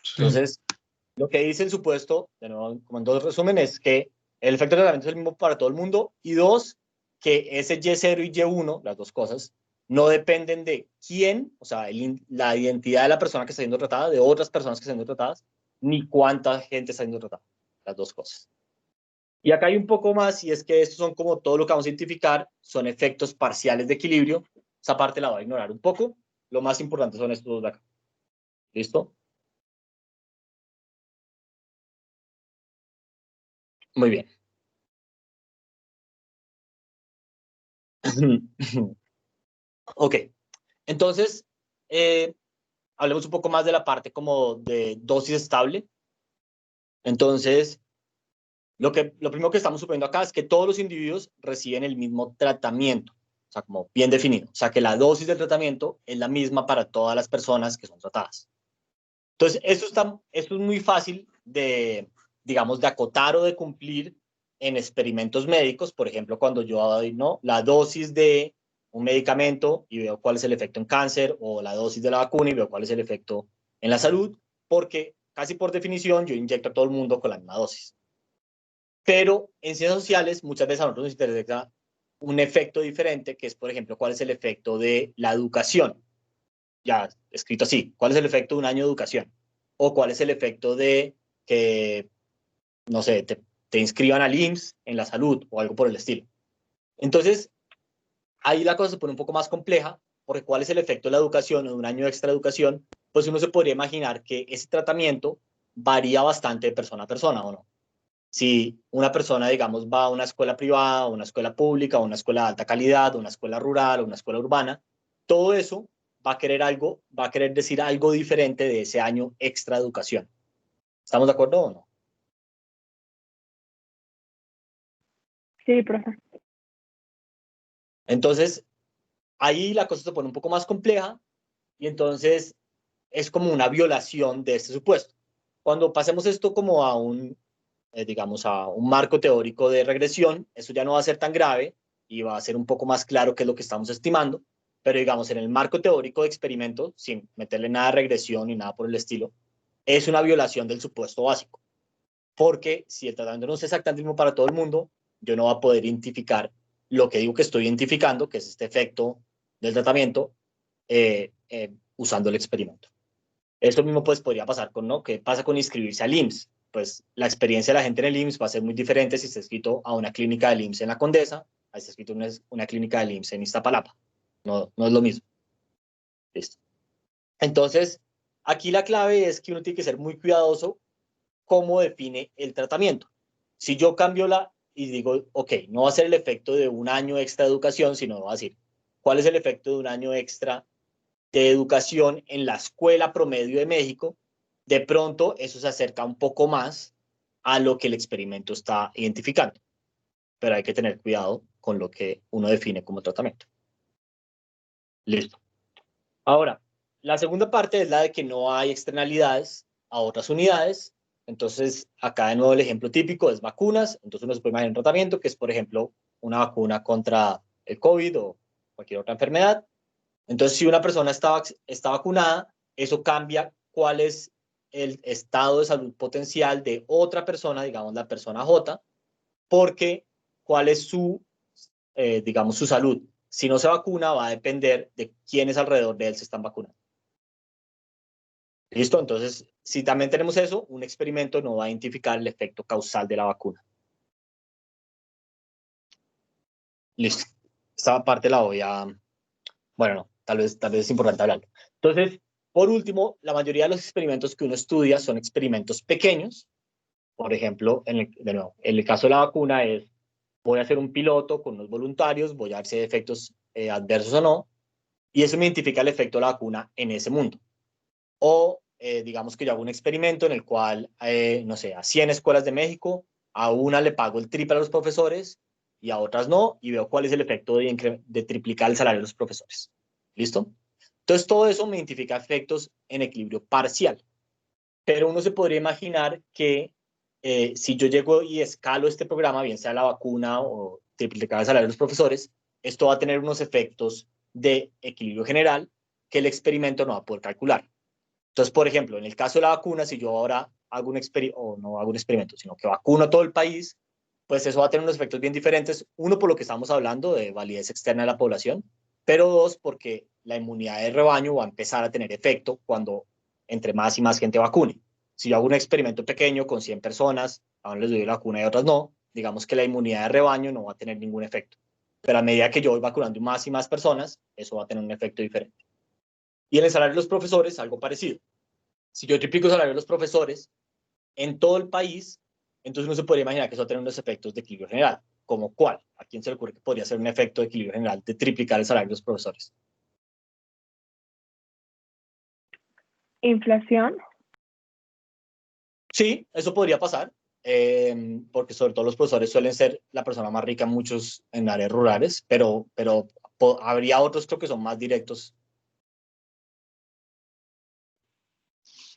Sí. Entonces, lo que dice el supuesto, de nuevo, como en dos resumen, es que el efecto de tratamiento es el mismo para todo el mundo, y dos, que ese Y0 y Y1, las dos cosas, no dependen de quién, o sea, la identidad de la persona que está siendo tratada, de otras personas que están siendo tratadas, ni cuánta gente está siendo tratada, las dos cosas. Y acá hay un poco más, y es que estos son como todo lo que vamos a identificar, son efectos parciales de equilibrio. Esa parte la voy a ignorar un poco. Lo más importante son estos dos de acá. ¿Listo? Muy bien. Ok, entonces, hablemos un poco más de la parte como de dosis estable. Entonces, lo primero que estamos suponiendo acá es que todos los individuos reciben el mismo tratamiento, o sea, como bien definido. O sea, que la dosis del tratamiento es la misma para todas las personas que son tratadas. Entonces, esto es muy fácil de, digamos, de acotar o de cumplir en experimentos médicos. Por ejemplo, cuando yo doy, ¿no?, la dosis de un medicamento y veo cuál es el efecto en cáncer, o la dosis de la vacuna y veo cuál es el efecto en la salud, porque casi por definición yo inyecto a todo el mundo con la misma dosis. Pero en ciencias sociales muchas veces a nosotros nos interesa un efecto diferente, que es, por ejemplo, cuál es el efecto de la educación. ya escrito así, ¿cuál es el efecto de un año de educación? O cuál es el efecto de que, no sé, te inscriban al IMSS en la salud o algo por el estilo. Entonces, ahí la cosa se pone un poco más compleja, porque cuál es el efecto de la educación o de un año extra de educación, pues uno se podría imaginar que ese tratamiento varía bastante de persona a persona, ¿o no? Si una persona, digamos, va a una escuela privada, o una escuela pública, o una escuela de alta calidad, o una escuela rural, o una escuela urbana, todo eso va a querer algo, va a querer decir algo diferente de ese año extra de educación. ¿Estamos de acuerdo o no? Sí, profe. Entonces, ahí la cosa se pone un poco más compleja y entonces es como una violación de este supuesto. Cuando pasemos esto como a digamos, a un marco teórico de regresión, eso ya no va a ser tan grave y va a ser un poco más claro qué es lo que estamos estimando, pero digamos, en el marco teórico de experimento, sin meterle nada de regresión ni nada por el estilo, es una violación del supuesto básico, porque si el tratamiento no es exactamente el mismo para todo el mundo, yo no voy a poder identificar lo que digo que estoy identificando, que es este efecto del tratamiento, usando el experimento. Esto mismo pues podría pasar con, ¿no? ¿Qué pasa con inscribirse al IMSS? Pues la experiencia de la gente en el IMSS va a ser muy diferente si está escrito a una clínica del IMSS en la Condesa, a si está escrito una clínica del IMSS en Iztapalapa. No es lo mismo. Listo. Entonces, aquí la clave es que uno tiene que ser muy cuidadoso cómo define el tratamiento. Si yo cambio y digo, ok, no va a ser el efecto de un año extra de educación, sino va a decir, ¿cuál es el efecto de un año extra de educación en la escuela promedio de México? De pronto eso se acerca un poco más a lo que el experimento está identificando, pero hay que tener cuidado con lo que uno define como tratamiento. Listo. Ahora, la segunda parte es la de que no hay externalidades a otras unidades. Entonces, acá de nuevo el ejemplo típico es vacunas. Entonces uno se puede imaginar un tratamiento que es, por ejemplo, una vacuna contra el COVID o cualquier otra enfermedad. Entonces, si una persona está vacunada, eso cambia cuál es el estado de salud potencial de otra persona, digamos la persona J, porque cuál es digamos, su salud. Si no se vacuna, va a depender de quiénes alrededor de él se están vacunando. ¿Listo? Entonces, si también tenemos eso, un experimento no va a identificar el efecto causal de la vacuna. Listo. Esta parte la voy a... Bueno, no, tal vez es importante hablarlo. Entonces, por último, la mayoría de los experimentos que uno estudia son experimentos pequeños. Por ejemplo, de nuevo, en el caso de la vacuna es, voy a hacer un piloto con unos voluntarios, voy a ver si hay efectos adversos o no, y eso me identifica el efecto de la vacuna en ese mundo. O digamos que yo hago un experimento en el cual, no sé, a 100 escuelas de México, a una le pago el triple a los profesores y a otras no, y veo cuál es el efecto de triplicar el salario de los profesores. ¿Listo? Entonces, todo eso me identifica efectos en equilibrio parcial. Pero uno se podría imaginar que si yo llego y escalo este programa, bien sea la vacuna o triplicar el salario de los profesores, esto va a tener unos efectos de equilibrio general que el experimento no va a poder calcular. Entonces, por ejemplo, en el caso de la vacuna, si yo ahora hago un experimento, o no hago un experimento, sino que vacuno a todo el país, pues eso va a tener unos efectos bien diferentes. Uno, por lo que estamos hablando de validez externa de la población, pero dos, porque la inmunidad de rebaño va a empezar a tener efecto cuando entre más y más gente vacune. Si yo hago un experimento pequeño con 100 personas, a unos les doy la vacuna y a otras no, digamos que la inmunidad de rebaño no va a tener ningún efecto. Pero a medida que yo voy vacunando más y más personas, eso va a tener un efecto diferente. Y en el salario de los profesores, algo parecido. Si yo triplico el salario de los profesores en todo el país, entonces uno se podría imaginar que eso va a tener unos efectos de equilibrio general. ¿Como cuál? ¿A quién se le ocurre que podría ser un efecto de equilibrio general de triplicar el salario de los profesores? Inflación. Sí, eso podría pasar, porque sobre todo los profesores suelen ser la persona más rica en áreas rurales, pero habría otros creo que son más directos.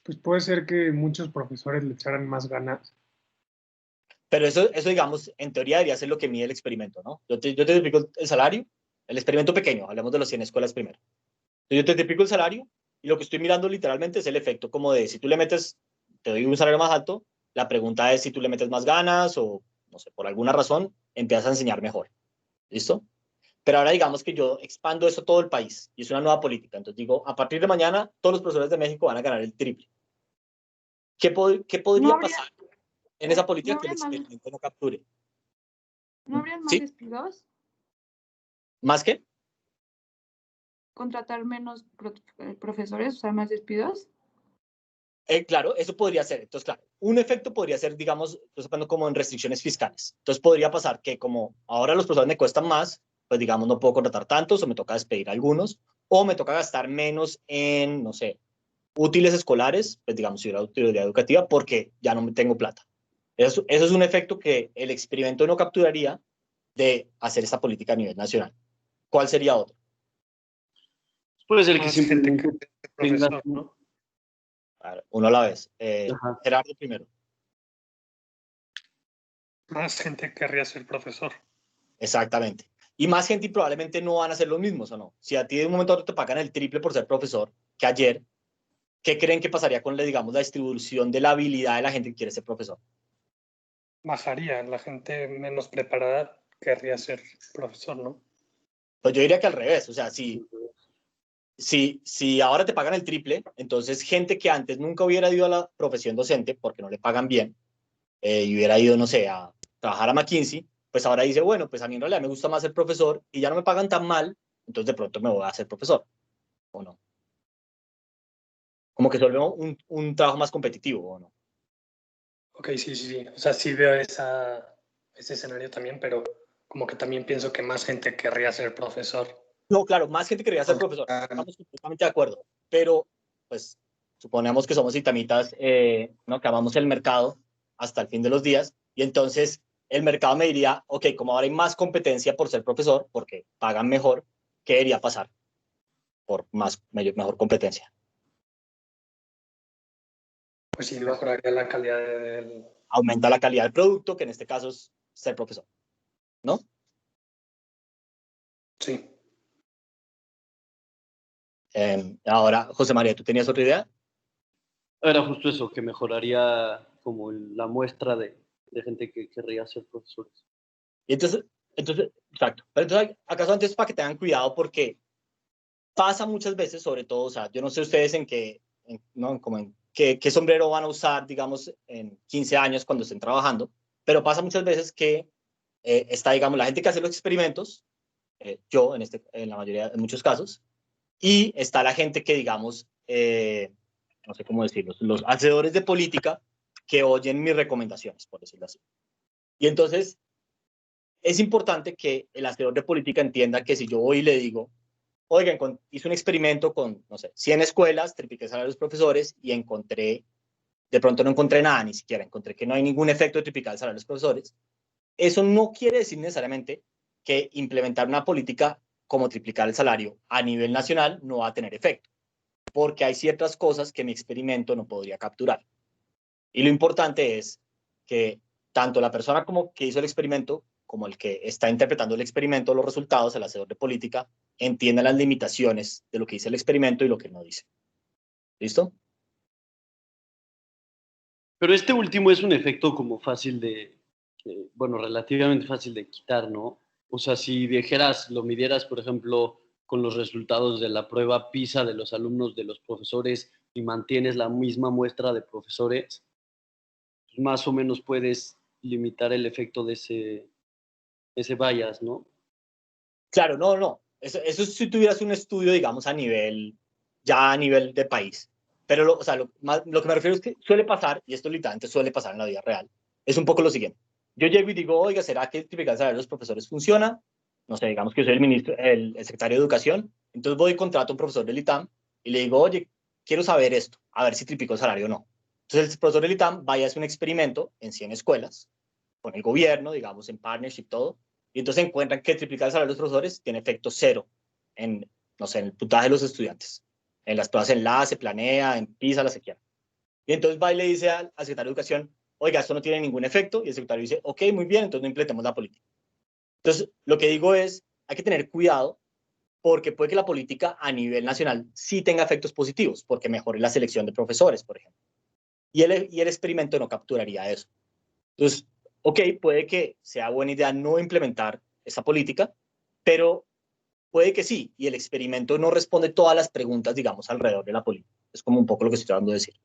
Pues puede ser que muchos profesores le echaran más ganas. Pero eso, digamos, en teoría debería ser lo que mide el experimento, ¿no? Yo te explico el salario, el experimento pequeño, hablemos de los 100 escuelas primero. Entonces yo te explico el salario y lo que estoy mirando literalmente es el efecto como de si tú le metes, te doy un salario más alto, la pregunta es si tú le metes más ganas o, no sé, por alguna razón, empiezas a enseñar mejor. ¿Listo? Pero ahora digamos que yo expando eso a todo el país y es una nueva política. Entonces digo, a partir de mañana todos los profesores de México van a ganar el triple. ¿Qué No podría habría, pasar en esa no política que el habría más, experimento no capture? no habrían más ¿Sí? despidos, ¿Más que? contratar menos profesores, o sea, más despidos. Claro, eso podría ser. Entonces, claro, un efecto podría ser, digamos, estoy hablando como en restricciones fiscales. Entonces, podría pasar que como ahora los profesores me cuestan más, pues digamos, no puedo contratar tantos o me toca despedir a algunos o me toca gastar menos en, no sé, útiles escolares, pues digamos, si hubiera utilidad educativa, porque ya no me tengo plata. Eso es un efecto que el experimento no capturaría de hacer esta política a nivel nacional. ¿Cuál sería otro? Puede ser que Más gente simplemente que tengas... profesor, ¿no? A ver, uno a la vez. Ajá. Gerardo primero. Más gente querría ser profesor. Exactamente. Y más gente y probablemente no van a ser los mismos, ¿o no? Si a ti de un momento a otro te pagan el triple por ser profesor que ayer, ¿qué creen que pasaría con, digamos, la distribución de la habilidad de la gente que quiere ser profesor? Bajaría, la gente menos preparada querría ser profesor, ¿no? Pues yo diría que al revés. O sea, si ahora te pagan el triple, entonces gente que antes nunca hubiera ido a la profesión docente porque no le pagan bien y hubiera ido, no sé, a trabajar a McKinsey, pues ahora dice, bueno, pues a mí en realidad me gusta más ser profesor y ya no me pagan tan mal, entonces de pronto me voy a hacer profesor, ¿o no? Como que se vuelve un trabajo más competitivo, ¿o no? Ok, sí. O sea, sí veo ese escenario también, pero como que también pienso que más gente querría ser profesor. No, claro, más gente quería ser profesor, estamos completamente de acuerdo, pero pues suponemos que somos itamitas, ¿no? Que amamos el mercado hasta el fin de los días, y entonces el mercado me diría, ok, como ahora hay más competencia por ser profesor, porque pagan mejor, ¿qué debería pasar por mejor competencia? Pues sí, mejoraría la calidad del... Aumenta la calidad del producto, que en este caso es ser profesor, ¿no? Sí. Ahora, José María, ¿tú tenías otra idea? Era justo eso, que mejoraría como la muestra de gente que querría ser profesores. Y entonces, exacto. Pero entonces, acaso antes para que tengan cuidado porque pasa muchas veces, sobre todo, o sea, yo no sé ustedes ¿no? Como en qué sombrero van a usar, digamos, en 15 años cuando estén trabajando, pero pasa muchas veces que está, digamos, la gente que hace los experimentos, yo en la mayoría, en muchos casos, y está la gente que, digamos, no sé cómo decirlo, los hacedores de política que oyen mis recomendaciones, por decirlo así. Y entonces, es importante que el hacedor de política entienda que si yo voy y le digo, oigan, hice un experimento con, no sé, 100 escuelas, tripliqué salarios de los profesores y de pronto no encontré nada, ni siquiera encontré que no hay ningún efecto de triplicar el salario de los profesores. Eso no quiere decir necesariamente que implementar una política como triplicar el salario a nivel nacional no va a tener efecto, porque hay ciertas cosas que mi experimento no podría capturar. Y lo importante es que tanto la persona como que hizo el experimento, como el que está interpretando el experimento, los resultados, el hacedor de política, entienda las limitaciones de lo que dice el experimento y lo que no dice. ¿Listo? Pero este último es un efecto como fácil bueno, relativamente fácil de quitar, ¿no? O sea, si dijeras, lo midieras, por ejemplo, con los resultados de la prueba PISA de los alumnos, de los profesores, y mantienes la misma muestra de profesores, pues más o menos puedes limitar el efecto de ese bias, ¿no? Claro, no. Eso si tuvieras un estudio, digamos, ya a nivel de país. Pero o sea, lo que me refiero es que suele pasar, y esto literalmente suele pasar en la vida real, es un poco lo siguiente. Yo llego y digo, oiga, ¿será que triplicar el salario de los profesores funciona? No sé, digamos que soy el secretario de Educación, entonces voy y contrato a un profesor del ITAM y le digo, oye, quiero saber esto, a ver si triplico el salario o no. Entonces el profesor del ITAM vaya a hacer un experimento en 100 escuelas, con el gobierno, digamos, en partnership, todo, y entonces encuentran que triplicar el salario de los profesores tiene efecto cero en, no sé, en el puntaje de los estudiantes. En las pruebas enlace, planea, en PISA, la se quiera. Y entonces va y le dice al secretario de Educación, oiga, esto no tiene ningún efecto, y el secretario dice, ok, muy bien, entonces no implementemos la política. Entonces, lo que digo es, hay que tener cuidado porque puede que la política a nivel nacional sí tenga efectos positivos, porque mejore la selección de profesores, por ejemplo. Y el experimento no capturaría eso. Entonces, ok, puede que sea buena idea no implementar esa política, pero puede que sí, y el experimento no responde todas las preguntas, digamos, alrededor de la política. Es como un poco lo que estoy tratando de decir.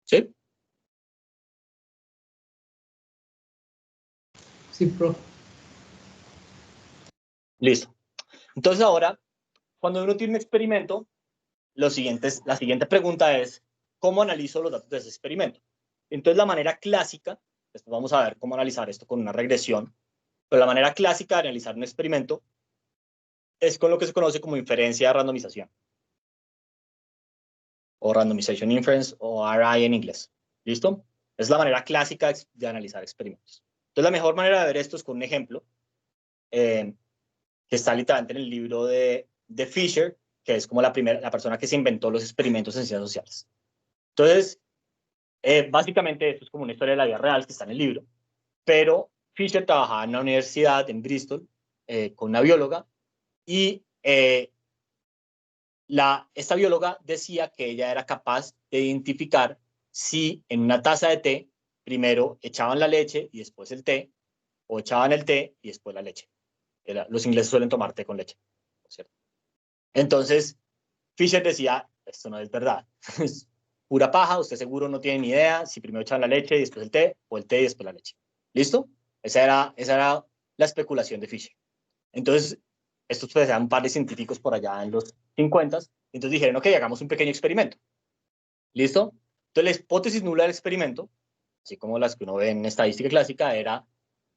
¿Sí? Sí, profe. Listo. Entonces ahora, cuando uno tiene un experimento, la siguiente pregunta es, ¿cómo analizo los datos de ese experimento? Entonces la manera clásica, después vamos a ver cómo analizar esto con una regresión, pero la manera clásica de analizar un experimento es con lo que se conoce como inferencia de randomización, o randomization inference, o RI en inglés. ¿Listo? Es la manera clásica de analizar experimentos. Entonces la mejor manera de ver esto es con un ejemplo que está literalmente en el libro de Fisher, que es como la persona que se inventó los experimentos en ciencias sociales. Entonces, básicamente esto es como una historia de la vida real que está en el libro, pero Fisher trabajaba en una universidad en Bristol con una bióloga y esta bióloga decía que ella era capaz de identificar si en una taza de té primero echaban la leche y después el té, o echaban el té y después la leche. Los ingleses suelen tomar té con leche, ¿cierto? Entonces, Fisher decía, esto no es verdad, es pura paja, usted seguro no tiene ni idea si primero echan la leche y después el té, o el té y después la leche. ¿Listo? Esa era la especulación de Fisher. Entonces, estos pues eran un par de científicos por allá en los 50, entonces dijeron, ok, hagamos un pequeño experimento. ¿Listo? Entonces, la hipótesis nula del experimento, así como las que uno ve en estadística clásica, era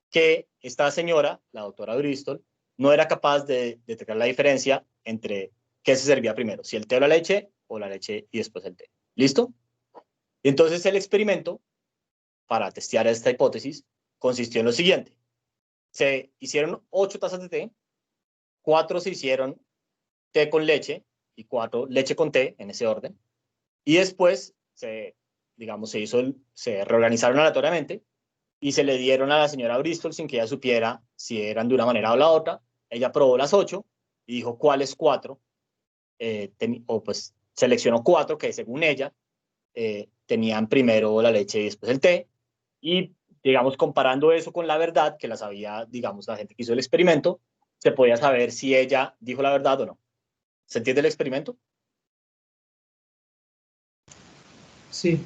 que esta señora, la doctora Bristol, no era capaz de detectar la diferencia entre qué se servía primero, si el té o la leche y después el té. ¿Listo? Y entonces el experimento, para testear esta hipótesis, consistió en lo siguiente. Se hicieron 8 tazas de té, 4 se hicieron té con leche y 4 leche con té, en ese orden. Y después se reorganizaron aleatoriamente y se le dieron a la señora Bristol sin que ella supiera si eran de una manera o la otra. Ella probó las 8 y dijo cuáles 4, o pues seleccionó 4 que según ella tenían primero la leche y después el té. Y, digamos, comparando eso con la verdad, que la sabía, digamos, la gente que hizo el experimento, se podía saber si ella dijo la verdad o no. ¿Se entiende el experimento? Sí.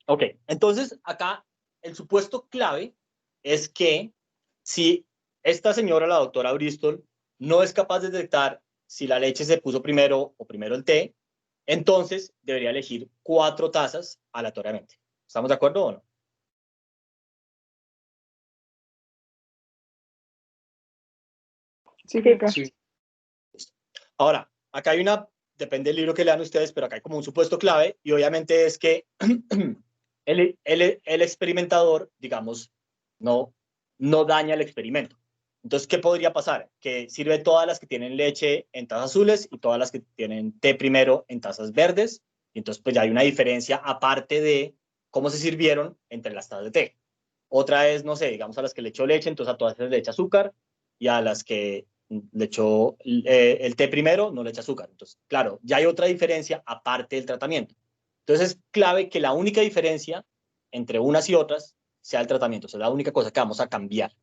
Ok, entonces acá el supuesto clave es que si esta señora, la doctora Bristol, no es capaz de detectar si la leche se puso primero o primero el té, entonces debería elegir 4 tazas aleatoriamente. ¿Estamos de acuerdo o no? Sí, profe. Sí. Ahora, acá hay depende del libro que lean ustedes, pero acá hay como un supuesto clave y obviamente es que el experimentador, digamos, no daña el experimento. Entonces, ¿qué podría pasar? Que sirve todas las que tienen leche en tazas azules y todas las que tienen té primero en tazas verdes. Y entonces, pues ya hay una diferencia aparte de cómo se sirvieron entre las tazas de té. Otra es, no sé, digamos a las que le echó leche, entonces a todas les echa azúcar y a las que le echó el té primero, no le echa azúcar. Entonces, claro, ya hay otra diferencia aparte del tratamiento. Entonces, es clave que la única diferencia entre unas y otras sea el tratamiento. O sea, la única cosa que vamos a cambiar.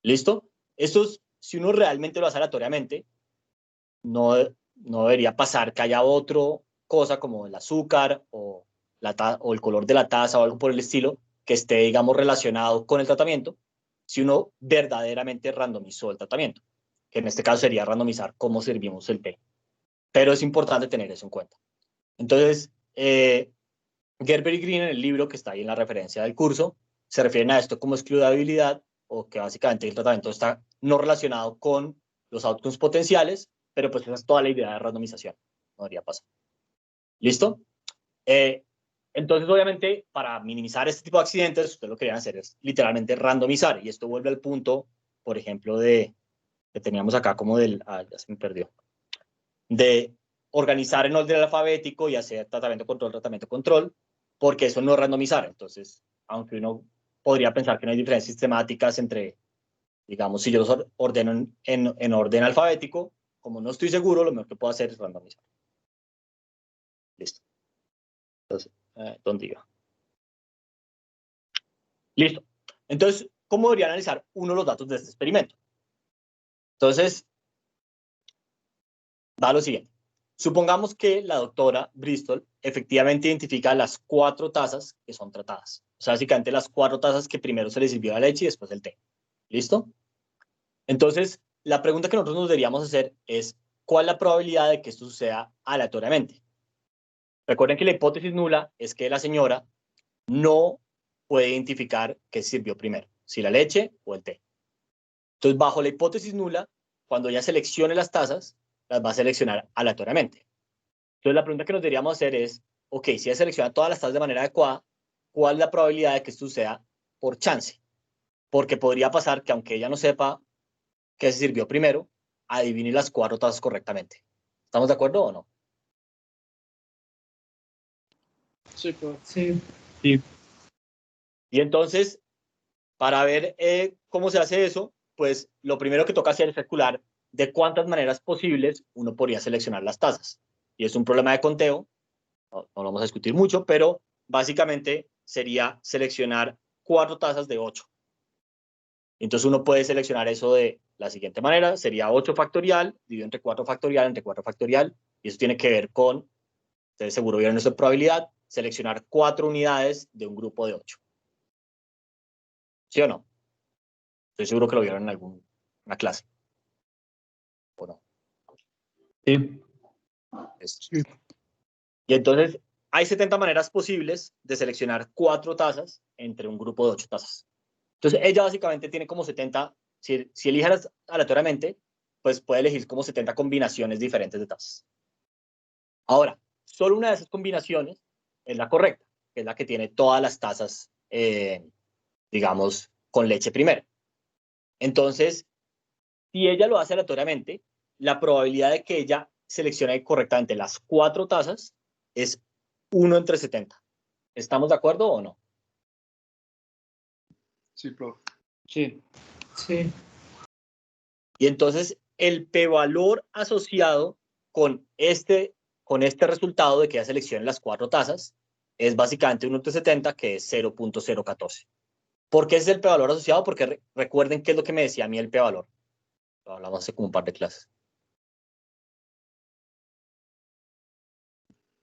¿Listo? Esto es, si uno realmente lo hace aleatoriamente, no debería pasar que haya otra cosa como el azúcar o el color de la taza o algo por el estilo que esté, digamos, relacionado con el tratamiento, si uno verdaderamente randomizó el tratamiento, que en este caso sería randomizar cómo servimos el té. Pero es importante tener eso en cuenta. Entonces, Gerber y Green en el libro que está ahí en la referencia del curso se refieren a esto como excludabilidad, o que básicamente el tratamiento está no relacionado con los outcomes potenciales, pero pues esa es toda la idea de randomización. No debería pasar. ¿Listo? Entonces, obviamente, para minimizar este tipo de accidentes, ustedes lo que querían hacer es literalmente randomizar. Y esto vuelve al punto, por ejemplo, que teníamos acá como ya se me perdió, de organizar en orden alfabético y hacer tratamiento, control, porque eso no es randomizar. Entonces, aunque uno podría pensar que no hay diferencias sistemáticas entre, digamos, si yo los ordeno en orden alfabético, como no estoy seguro, lo mejor que puedo hacer es randomizar. Listo. Entonces, ¿dónde iba? Listo. Entonces, ¿cómo debería analizar uno los datos de este experimento? Entonces, va lo siguiente. Supongamos que la doctora Bristol efectivamente identifica las 4 tazas que son tratadas. O sea, básicamente las 4 tazas que primero se le sirvió la leche y después el té. ¿Listo? Entonces, la pregunta que nosotros nos deberíamos hacer es, ¿cuál es la probabilidad de que esto suceda aleatoriamente? Recuerden que la hipótesis nula es que la señora no puede identificar qué sirvió primero, si la leche o el té. Entonces, bajo la hipótesis nula, cuando ella seleccione las tazas, las va a seleccionar aleatoriamente. Entonces, la pregunta que nos deberíamos hacer es, ok, si ella selecciona todas las tazas de manera adecuada, ¿cuál es la probabilidad de que esto suceda por chance? Porque podría pasar que aunque ella no sepa qué se sirvió primero, adivine las 4 tazas correctamente. ¿Estamos de acuerdo o no? Sí, profe. Sí. Y entonces, para ver cómo se hace eso, pues lo primero que toca hacer es calcular de cuántas maneras posibles uno podría seleccionar las tazas. Y es un problema de conteo, no lo vamos a discutir mucho, pero básicamente sería seleccionar 4 tazas de 8. Entonces uno puede seleccionar eso de la siguiente manera, sería 8 factorial, dividido entre 4 factorial, y eso tiene que ver con, ustedes seguro vieron eso de probabilidad, seleccionar 4 unidades de un grupo de 8. ¿Sí o no? Estoy seguro que lo vieron en alguna clase. ¿O no? Sí. Sí. Y entonces hay 70 maneras posibles de seleccionar 4 tazas entre un grupo de 8 tazas. Entonces ella básicamente tiene como 70, si eligieras aleatoriamente, pues puede elegir como 70 combinaciones diferentes de tazas. Ahora, solo una de esas combinaciones es la correcta, que es la que tiene todas las tazas, digamos, con leche primero. Entonces, si ella lo hace aleatoriamente, la probabilidad de que ella seleccione correctamente las 4 tazas es 1 entre 70. ¿Estamos de acuerdo o no? Sí, profe. Sí. Sí. Y entonces el p-valor asociado con este resultado de que ella seleccione las 4 tazas es básicamente 1 entre 70, que es 0.014. ¿Por qué es el p-valor asociado? Porque recuerden qué es lo que me decía a mí el p-valor. Lo hablamos hace como un par de clases.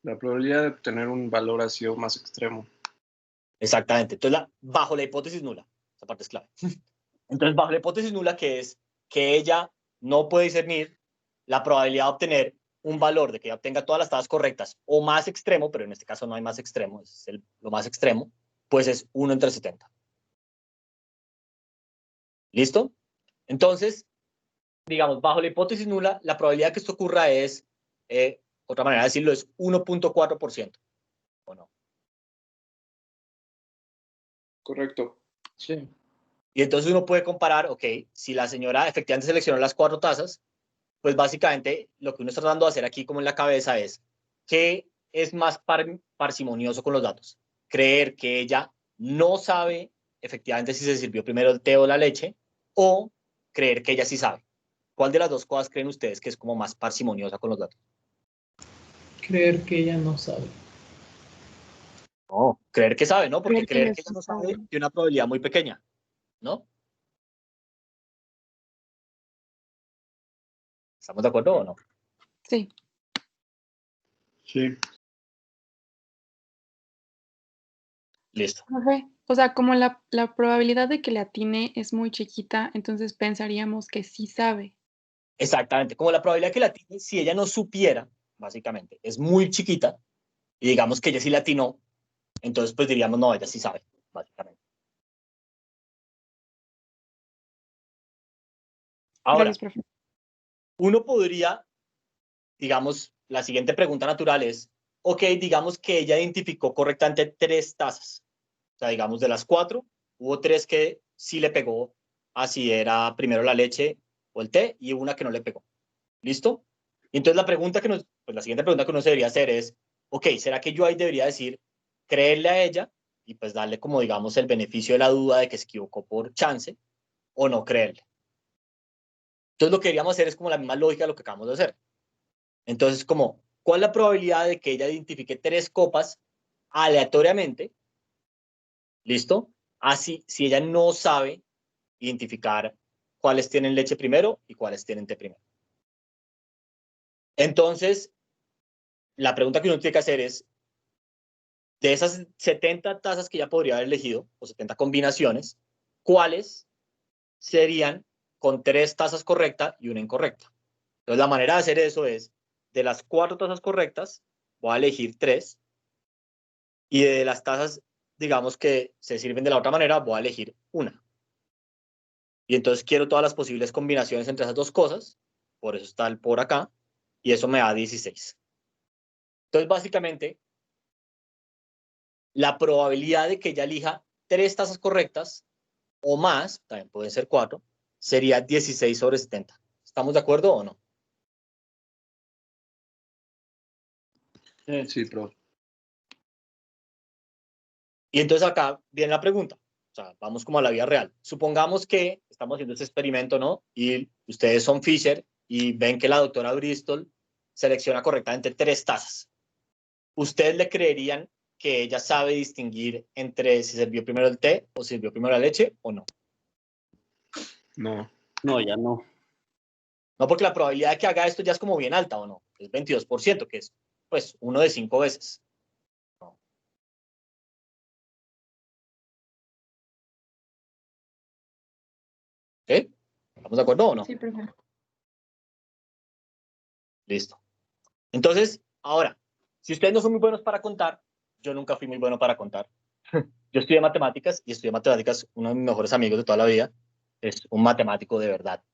La probabilidad de obtener un valor ha sido más extremo. Exactamente. Entonces, bajo la hipótesis nula, esa parte es clave. Entonces, bajo la hipótesis nula, que es que ella no puede discernir, la probabilidad de obtener un valor de que ella obtenga todas las tazas correctas o más extremo, pero en este caso no hay más extremo, es lo más extremo, pues es 1 entre 70. ¿Listo? Entonces, digamos, bajo la hipótesis nula, la probabilidad de que esto ocurra es, otra manera de decirlo, es 1.4%. ¿O no? Correcto. Sí. Y entonces uno puede comparar, ok, si la señora efectivamente seleccionó las 4 tazas, pues básicamente lo que uno está tratando de hacer aquí como en la cabeza es, ¿qué es más parsimonioso con los datos? Creer que ella no sabe efectivamente si se sirvió primero el té o la leche, o creer que ella sí sabe. ¿Cuál de las dos cosas creen ustedes que es como más parsimoniosa con los datos? Creer que ella no sabe. No, creer que sabe, ¿no? Porque creer que ella sí no sabe. sabe tiene una probabilidad muy pequeña, ¿no? ¿Estamos de acuerdo o no? Sí. Sí. Listo. Profe, o sea, como la probabilidad de que le atine es muy chiquita, entonces pensaríamos que sí sabe. Exactamente. Como la probabilidad que la tiene, si ella no supiera, básicamente, es muy chiquita, y digamos que ella sí la atinó, entonces pues diríamos, no, ella sí sabe, básicamente. Ahora, Gracias, profe. uno podría, digamos, la siguiente pregunta natural es, ok, digamos que ella identificó correctamente 3 tazas. O sea, digamos, de las 4, hubo 3 que sí le pegó, así era primero la leche o el té, y una que no le pegó. ¿Listo? Y entonces la siguiente pregunta que uno se debería hacer es, ok, ¿será que yo ahí debería decir, creerle a ella y pues darle como, digamos, el beneficio de la duda de que se equivocó por chance, o no creerle? Entonces lo que deberíamos hacer es como la misma lógica de lo que acabamos de hacer. Entonces, como ¿Cuál es la probabilidad de que ella identifique 3 copas aleatoriamente? ¿Listo? Así, si ella no sabe identificar cuáles tienen leche primero y cuáles tienen té primero. Entonces, la pregunta que uno tiene que hacer es, de esas 70 tazas que ya podría haber elegido, o 70 combinaciones, ¿cuáles serían con 3 tazas correctas y una incorrecta? Entonces, la manera de hacer eso es, de las 4 tazas correctas, voy a elegir 3, y de las tazas, digamos, que se sirven de la otra manera, voy a elegir una. Y entonces quiero todas las posibles combinaciones entre esas dos cosas, por eso está el por acá, y eso me da 16. Entonces, básicamente, la probabilidad de que ella elija 3 tazas correctas o más, también pueden ser 4, sería 16 sobre 70. ¿Estamos de acuerdo o no? Sí, profe. Y entonces acá viene la pregunta. O sea, vamos como a la vida real. Supongamos que estamos haciendo este experimento, ¿no? Y ustedes son Fisher y ven que la doctora Bristol selecciona correctamente 3 tazas. ¿Ustedes le creerían que ella sabe distinguir entre si sirvió primero el té o si sirvió primero la leche o no? No. No, ya no. No, porque la probabilidad de que haga esto ya es como bien alta, ¿o no? Es 22%, que es, pues, 1 de 5 veces. No. ¿Ok? ¿Estamos de acuerdo o no? Sí, profe. Listo. Entonces, ahora, si ustedes no son muy buenos para contar, yo nunca fui muy bueno para contar. Yo estudié matemáticas y estudié matemáticas, uno de mis mejores amigos de toda la vida es un matemático de verdad.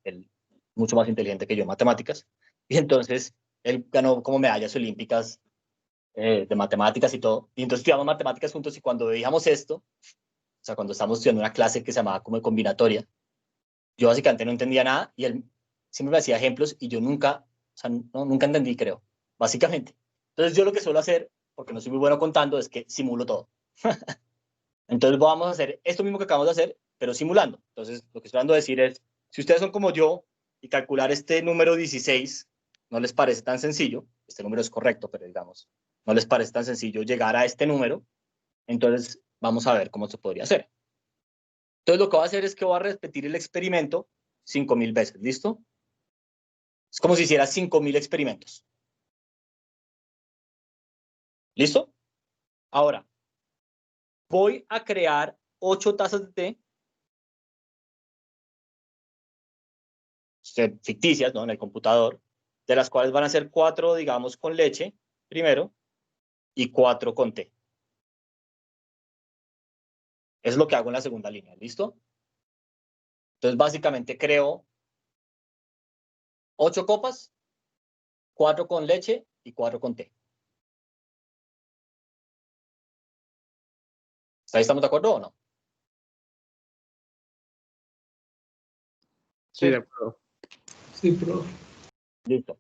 Él mucho más inteligente que yo en matemáticas. Y entonces, él ganó como medallas olímpicas de matemáticas y todo. Y entonces estudiamos matemáticas juntos y cuando veíamos esto, o sea, cuando estábamos estudiando una clase que se llamaba como de combinatoria, yo básicamente no entendía nada y él siempre me hacía ejemplos y yo nunca, o sea, no, nunca entendí, creo, básicamente. Entonces yo lo que suelo hacer, porque no soy muy bueno contando, es que simulo todo. Entonces vamos a hacer esto mismo que acabamos de hacer, pero simulando. Entonces lo que estoy tratando de decir es, si ustedes son como yo y calcular este número 16 no les parece tan sencillo, este número es correcto, pero digamos, no les parece tan sencillo llegar a este número, entonces vamos a ver cómo se podría hacer. Entonces lo que voy a hacer es que voy a repetir el experimento 5.000 veces, ¿listo? Es como si hiciera 5.000 experimentos. ¿Listo? Ahora, voy a crear 8 tazas de té ficticias, ¿no? En el computador, de las cuales van a ser 4, digamos, con leche primero y 4 con té. Es lo que hago en la segunda línea, ¿listo? Entonces, básicamente creo 8 copas, 4 con leche y 4 con té. ¿Ahí estamos de acuerdo o no? Sí, de acuerdo. Sí, profe. Listo.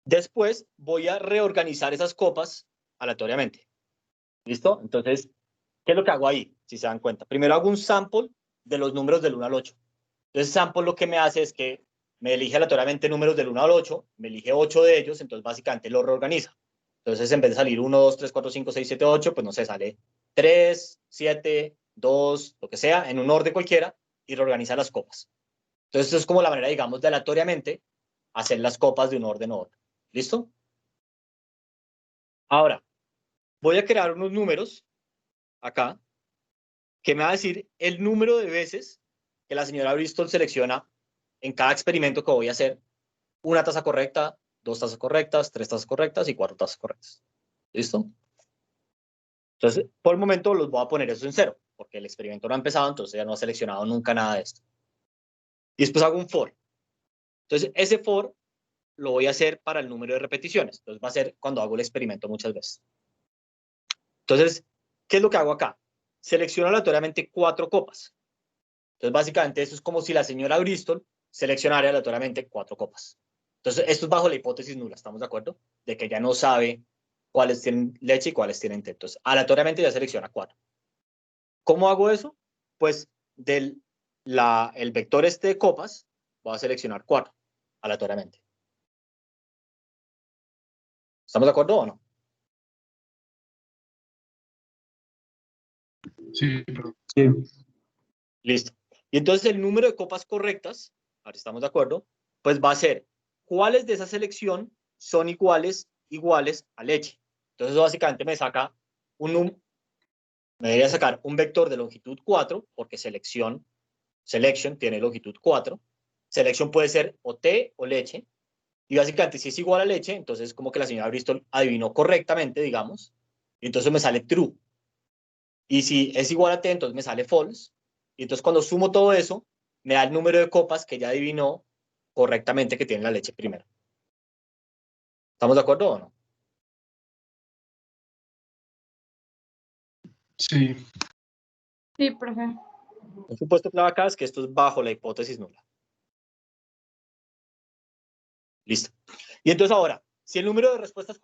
Después voy a reorganizar esas copas aleatoriamente. ¿Listo? Entonces, ¿qué es lo que hago ahí? Si se dan cuenta. Primero hago un sample de los números del 1 al 8. Entonces, sample lo que me hace es que me elige aleatoriamente números del 1 al 8, me elige 8 de ellos, entonces básicamente lo reorganiza. Entonces, en vez de salir 1, 2, 3, 4, 5, 6, 7, 8, pues no sé, sale 3, 7, 2, lo que sea, en un orden cualquiera, y reorganiza las copas. Entonces, eso es como la manera, digamos, de aleatoriamente hacer las copas de un orden a otro. ¿Listo? Ahora, voy a crear unos números acá que me va a decir el número de veces que la señora Bristol selecciona en cada experimento que voy a hacer una taza correcta, 2 tazas correctas, 3 tazas correctas y 4 tazas correctas. ¿Listo? Entonces, por el momento los voy a poner eso en 0, porque el experimento no ha empezado, entonces ya no ha seleccionado nunca nada de esto. Y después hago un for. Entonces, ese for lo voy a hacer para el número de repeticiones. Entonces, va a ser cuando hago el experimento muchas veces. Entonces, ¿qué es lo que hago acá? Selecciono aleatoriamente 4 copas. Entonces, básicamente, eso es como si la señora Bristol seleccionara aleatoriamente 4 copas. Entonces, esto es bajo la hipótesis nula, ¿estamos de acuerdo? De que ya no sabe cuáles tienen leche y cuáles tienen té. Entonces, aleatoriamente ya selecciona 4. ¿Cómo hago eso? Pues el vector este de copas, voy a seleccionar 4 aleatoriamente. ¿Estamos de acuerdo o no? Sí, pero Listo. Y entonces el número de copas correctas, ahora estamos de acuerdo, pues va a ser cuáles de esa selección son iguales a leche. Entonces eso básicamente me saca me debería sacar un vector de longitud 4, porque selection tiene longitud 4. Selection puede ser o té o leche. Y básicamente si es igual a leche, entonces como que la señora Bristol adivinó correctamente, digamos, y entonces me sale true. Y si es igual a t, entonces me sale false. Y entonces cuando sumo todo eso, me da el número de copas que ya adivinó correctamente que tiene la leche primero. ¿Estamos de acuerdo o no? sí. Sí, profe. Un supuesto clave acá es que esto es bajo la hipótesis nula. Listo. Y entonces ahora, si el número de respuestas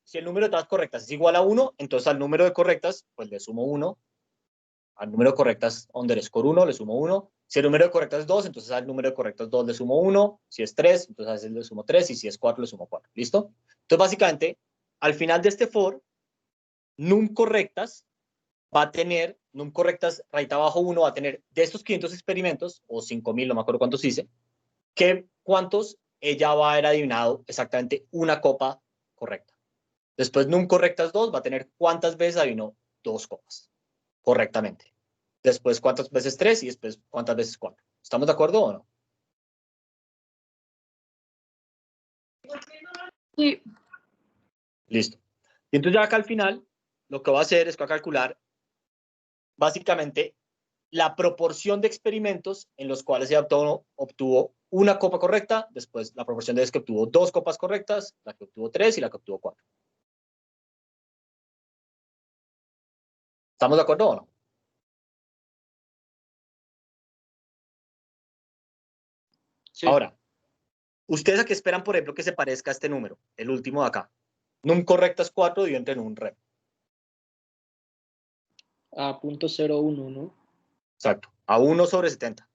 si el número de todas correctas es igual a 1, entonces al número de correctas, pues le sumo 1. Al número de correctas underscore 1 le sumo 1. Si el número de correctas es 2, entonces al número de correctas 2 le sumo 1. Si es 3, entonces a veces le sumo 3. Y si es 4, le sumo 4. ¿Listo? Entonces, básicamente, al final de este for, num correctas va a tener, num correctas, rayita abajo 1 va a tener de estos 500 experimentos, o 5000, no me acuerdo cuántos hice, cuántos ella va a haber adivinado exactamente una copa correcta. Después, num correctas 2 va a tener cuántas veces adivinó 2 copas correctamente. Después, cuántas veces 3 y después, cuántas veces 4. ¿Estamos de acuerdo o no? Sí. Listo. Y entonces ya acá al final, lo que voy a hacer es que voy a calcular básicamente la proporción de experimentos en los cuales ella obtuvo una copa correcta, después la proporción de veces que obtuvo 2 copas correctas, la que obtuvo 3 y la que obtuvo 4. ¿Estamos de acuerdo o no? Sí. Ahora, ¿ustedes a qué esperan, por ejemplo, que se parezca a este número, el último de acá? Num correctas 4 dividido entre num rem. A .01, ¿no? Exacto, a 1/70.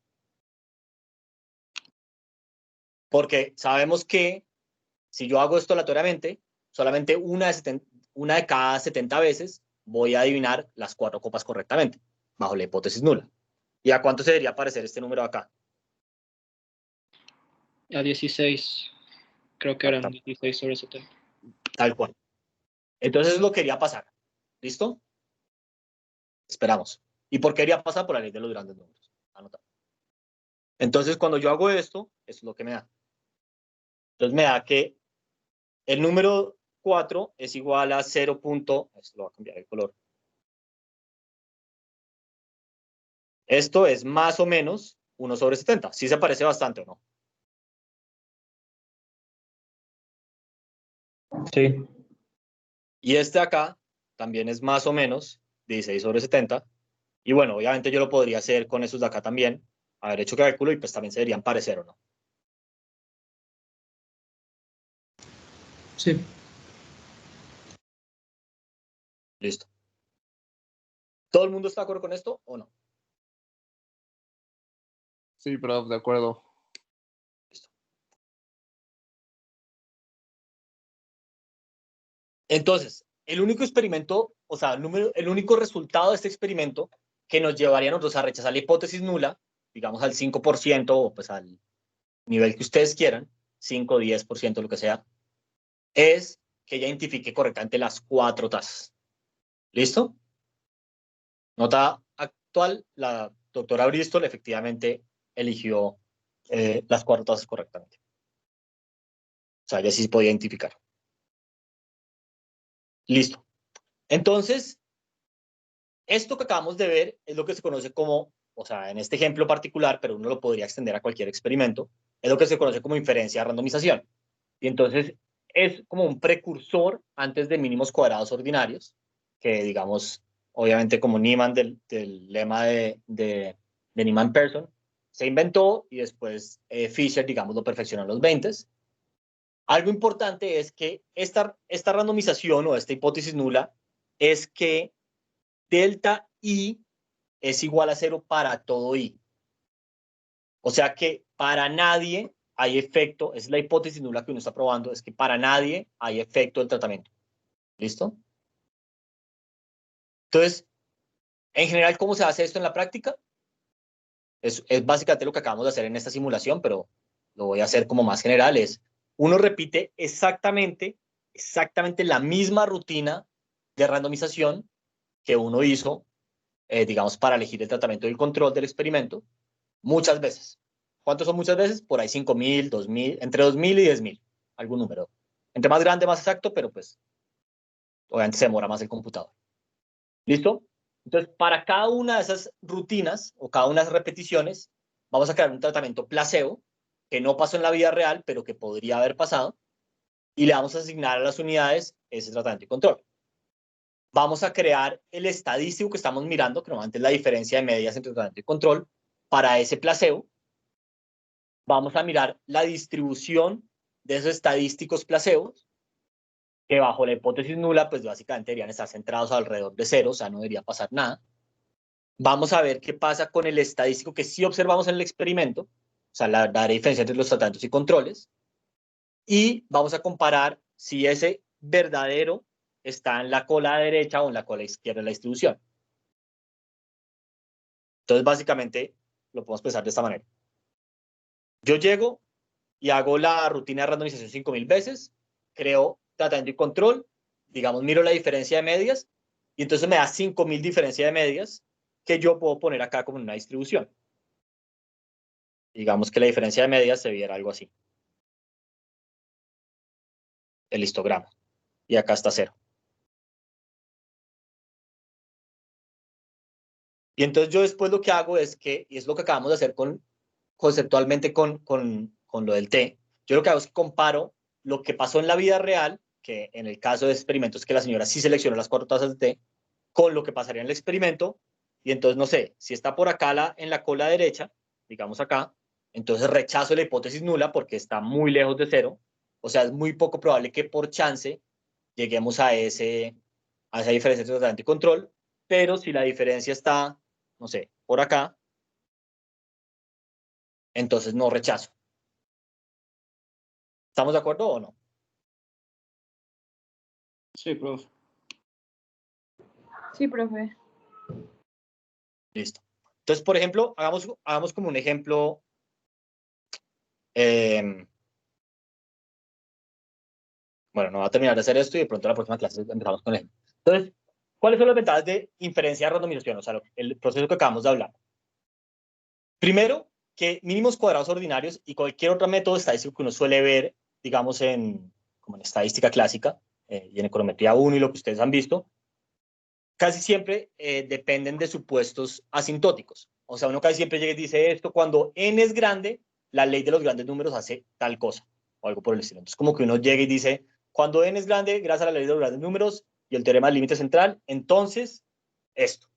Porque sabemos que si yo hago esto aleatoriamente, solamente una de cada 70 veces voy a adivinar las 4 copas correctamente, bajo la hipótesis nula. ¿Y a cuánto se debería parecer este número acá? A 16. Creo que eran 16 sobre 70. Tal cual. Entonces eso lo quería pasar. ¿Listo? Esperamos. ¿Y por qué quería pasar? Por la ley de los grandes números. Anotado. Entonces cuando yo hago esto, eso es lo que me da. Entonces me da que el número 4 es igual a 0. Esto lo voy a cambiar el color. Esto es más o menos 1/70. Sí se parece bastante, ¿o no? Sí. Y este acá también es más o menos 16/70. Y bueno, obviamente yo lo podría hacer con esos de acá también, haber hecho cálculo y pues también se deberían parecer, ¿o no? Sí. Listo. ¿Todo el mundo está de acuerdo con esto o no? Sí, prof, de acuerdo. Listo. Entonces, el único experimento, o sea, el único resultado de este experimento que nos llevaría a nosotros a rechazar la hipótesis nula, digamos al 5% o pues al nivel que ustedes quieran, 5, 10%, lo que sea, es que ella identifique correctamente las 4 tasas. ¿Listo? Nota actual, la doctora Bristol efectivamente eligió las 4 tasas correctamente. O sea, ella sí podía identificar. Listo. Entonces, esto que acabamos de ver es lo que se conoce como, o sea, en este ejemplo particular, pero uno lo podría extender a cualquier experimento, es lo que se conoce como inferencia de randomización. Y entonces es como un precursor antes de mínimos cuadrados ordinarios, que digamos, obviamente como Niemann del lema de Niemann-Persson, se inventó y después Fisher, digamos, lo perfeccionó en los 20s. Algo importante es que esta randomización o esta hipótesis nula es que delta I es igual a 0 para todo I. O sea que para nadie hay efecto, es la hipótesis nula que uno está probando, es que para nadie hay efecto del tratamiento. ¿Listo? Entonces, en general, ¿cómo se hace esto en la práctica? Es básicamente lo que acabamos de hacer en esta simulación, pero lo voy a hacer como más general. Uno repite exactamente la misma rutina de randomización que uno hizo, digamos, para elegir el tratamiento y el control del experimento, muchas veces. ¿Cuántos son muchas veces? Por ahí 5.000, 2.000, entre 2.000 y 10.000, algún número. Entre más grande, más exacto, pero pues obviamente se demora más el computador. ¿Listo? Entonces, para cada una de esas rutinas o cada una de esas repeticiones, vamos a crear un tratamiento placebo que no pasó en la vida real, pero que podría haber pasado, y le vamos a asignar a las unidades ese tratamiento y control. Vamos a crear el estadístico que estamos mirando, que normalmente es la diferencia de medias entre tratamiento y control, para ese placebo. Vamos a mirar la distribución de esos estadísticos placebos, que bajo la hipótesis nula, pues básicamente deberían estar centrados alrededor de 0, o sea, no debería pasar nada. Vamos a ver qué pasa con el estadístico que sí observamos en el experimento, o sea, la diferencia entre los tratamientos y controles, y vamos a comparar si ese verdadero está en la cola derecha o en la cola izquierda de la distribución. Entonces, básicamente, lo podemos pensar de esta manera. Yo llego y hago la rutina de randomización 5.000 veces, creo tratamiento y control, digamos, miro la diferencia de medias, y entonces me da 5.000 diferencia de medias que yo puedo poner acá como en una distribución. Digamos que la diferencia de medias se viera algo así. El histograma. Y acá está 0. Y entonces yo después lo que hago es que, y es lo que acabamos de hacer conceptualmente con lo del T, yo lo que hago es que comparo lo que pasó en la vida real, que en el caso de experimentos que la señora sí seleccionó las 4 tazas de té, con lo que pasaría en el experimento, y entonces, no sé, si está por acá en la cola derecha, digamos acá, entonces rechazo la hipótesis nula porque está muy lejos de 0, o sea, es muy poco probable que por chance lleguemos a esa diferencia entre tratamiento y control, pero si la diferencia está, no sé, por acá, entonces no rechazo. ¿Estamos de acuerdo o no? Sí, profe. Sí, profe. Listo. Entonces, por ejemplo, hagamos como un ejemplo. Bueno, no va a terminar de hacer esto y de pronto la próxima clase empezamos con él. Entonces, ¿cuáles son las ventajas de inferencia de randomización? O sea, el proceso que acabamos de hablar. Primero, que mínimos cuadrados ordinarios y cualquier otro método estadístico que uno suele ver, digamos, como en estadística clásica y en econometría 1 y lo que ustedes han visto, casi siempre dependen de supuestos asintóticos. O sea, uno casi siempre llega y dice esto, cuando n es grande, la ley de los grandes números hace tal cosa, o algo por el estilo. Entonces, como que uno llega y dice, cuando n es grande, gracias a la ley de los grandes números y el teorema del límite central, entonces, esto.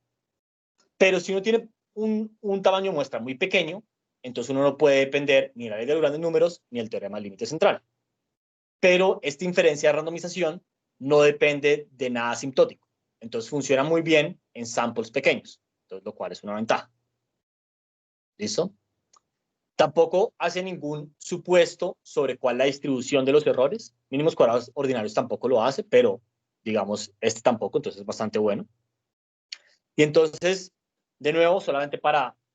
Pero si uno tiene un tamaño de muestra muy pequeño, entonces uno no puede depender ni de la ley de los grandes números ni del teorema del límite central. Pero esta inferencia de randomización no depende de nada asintótico. Entonces funciona muy bien en samples pequeños, entonces, lo cual es una ventaja. ¿Listo? Tampoco hace ningún supuesto sobre cuál es la distribución de los errores. Mínimos cuadrados ordinarios tampoco lo hace, pero digamos, este tampoco, entonces es bastante bueno. Y entonces, de nuevo, solamente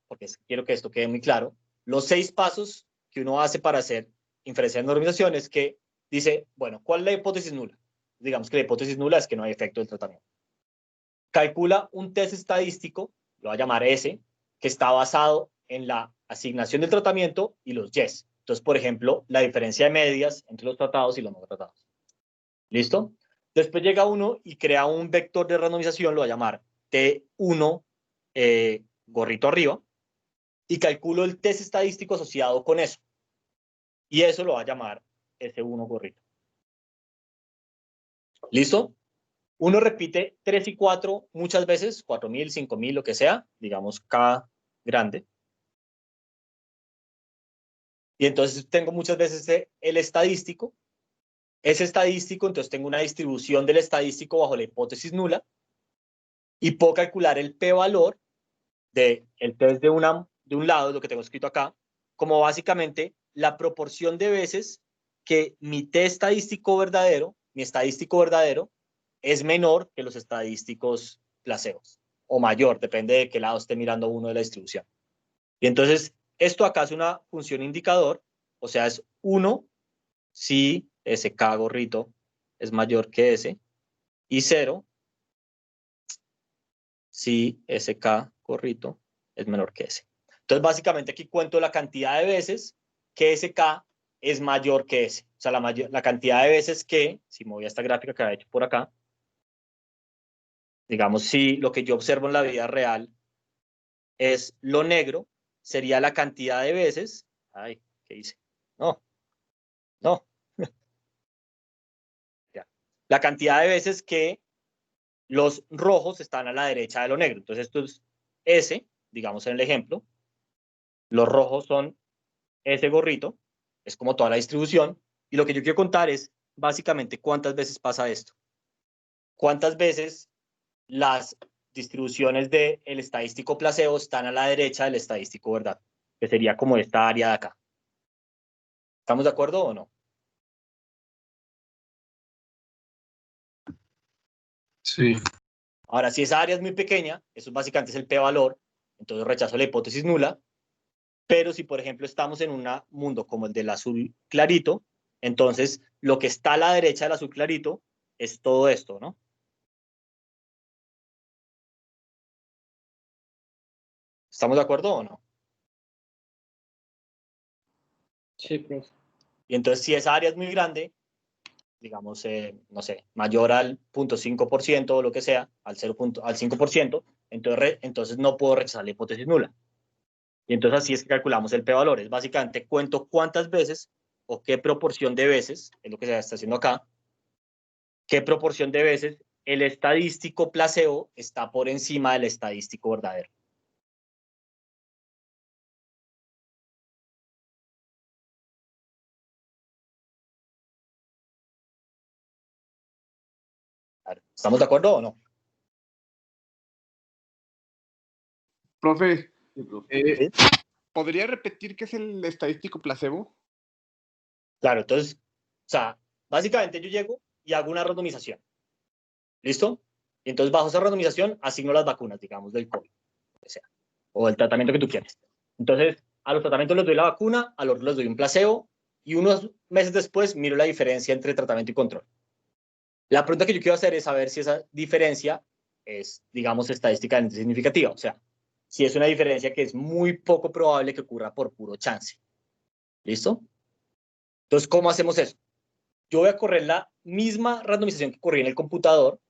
porque quiero que esto quede muy claro, los 6 pasos que uno hace para hacer inferencia de normización es que dice, bueno, ¿cuál es la hipótesis nula? Digamos que la hipótesis nula es que no hay efecto del tratamiento. Calcula un test estadístico, lo va a llamar S, que está basado en la asignación del tratamiento y los yes. Entonces, por ejemplo, la diferencia de medias entre los tratados y los no tratados. ¿Listo? Después llega uno y crea un vector de randomización, lo va a llamar T1 gorrito arriba, y calculo el test estadístico asociado con eso. Y eso lo va a llamar S1 gorrito. ¿Listo? Uno repite 3 y 4 muchas veces, 4.000, 5.000, lo que sea, digamos K grande. Y entonces tengo muchas veces el estadístico. Ese estadístico, entonces tengo una distribución del estadístico bajo la hipótesis nula y puedo calcular el p-valor del test de un lado, lo que tengo escrito acá, como básicamente la proporción de veces que mi estadístico verdadero es menor que los estadísticos placebos, o mayor, depende de qué lado esté mirando uno de la distribución. Y entonces, esto acá es una función indicador, o sea, es 1 si SK gorrito es mayor que S, y 0 si SK gorrito es menor que S. Entonces, básicamente aquí cuento la cantidad de veces que SK es mayor que S. O sea, la cantidad de veces que, si me voy a esta gráfica que había hecho por acá, digamos, si lo que yo observo en la vida real es lo negro, sería la cantidad de veces. Ay, ¿qué hice? No. Ya. La cantidad de veces que los rojos están a la derecha de lo negro. Entonces, esto es S, digamos en el ejemplo. Los rojos son ese gorrito, es como toda la distribución. Y lo que yo quiero contar es básicamente cuántas veces pasa esto. Cuántas veces las distribuciones del estadístico placebo están a la derecha del estadístico verdad, que sería como esta área de acá. ¿Estamos de acuerdo o no? Sí. Ahora, si esa área es muy pequeña, eso básicamente es el p-valor, entonces rechazo la hipótesis nula. Pero si, por ejemplo, estamos en un mundo como el del azul clarito, entonces lo que está a la derecha del azul clarito es todo esto, ¿no? ¿Estamos de acuerdo o no? Sí, profe. Y entonces, si esa área es muy grande, digamos, no sé, mayor al 0.5% o lo que sea, al 5%, entonces no puedo rechazar la hipótesis nula. Y entonces así es que calculamos el p-valor. Es básicamente cuento cuántas veces o qué proporción de veces, es lo que se está haciendo acá, qué proporción de veces el estadístico placebo está por encima del estadístico verdadero. ¿Estamos de acuerdo o no? Profe, Sí, profe. ¿sí? ¿Podría repetir qué es el estadístico placebo? Claro, entonces, o sea, básicamente yo llego y hago una randomización. ¿Listo? Y entonces bajo esa randomización asigno las vacunas, digamos, del COVID, o sea, o el tratamiento que tú quieres. Entonces, a los tratamientos les doy la vacuna, a los otros les doy un placebo, y unos meses después miro la diferencia entre tratamiento y control. La pregunta que yo quiero hacer es saber si esa diferencia es, digamos, estadísticamente significativa. O sea, si es una diferencia que es muy poco probable que ocurra por puro chance. ¿Listo? Entonces, ¿cómo hacemos eso? Yo voy a correr la misma randomización que corrí en el computador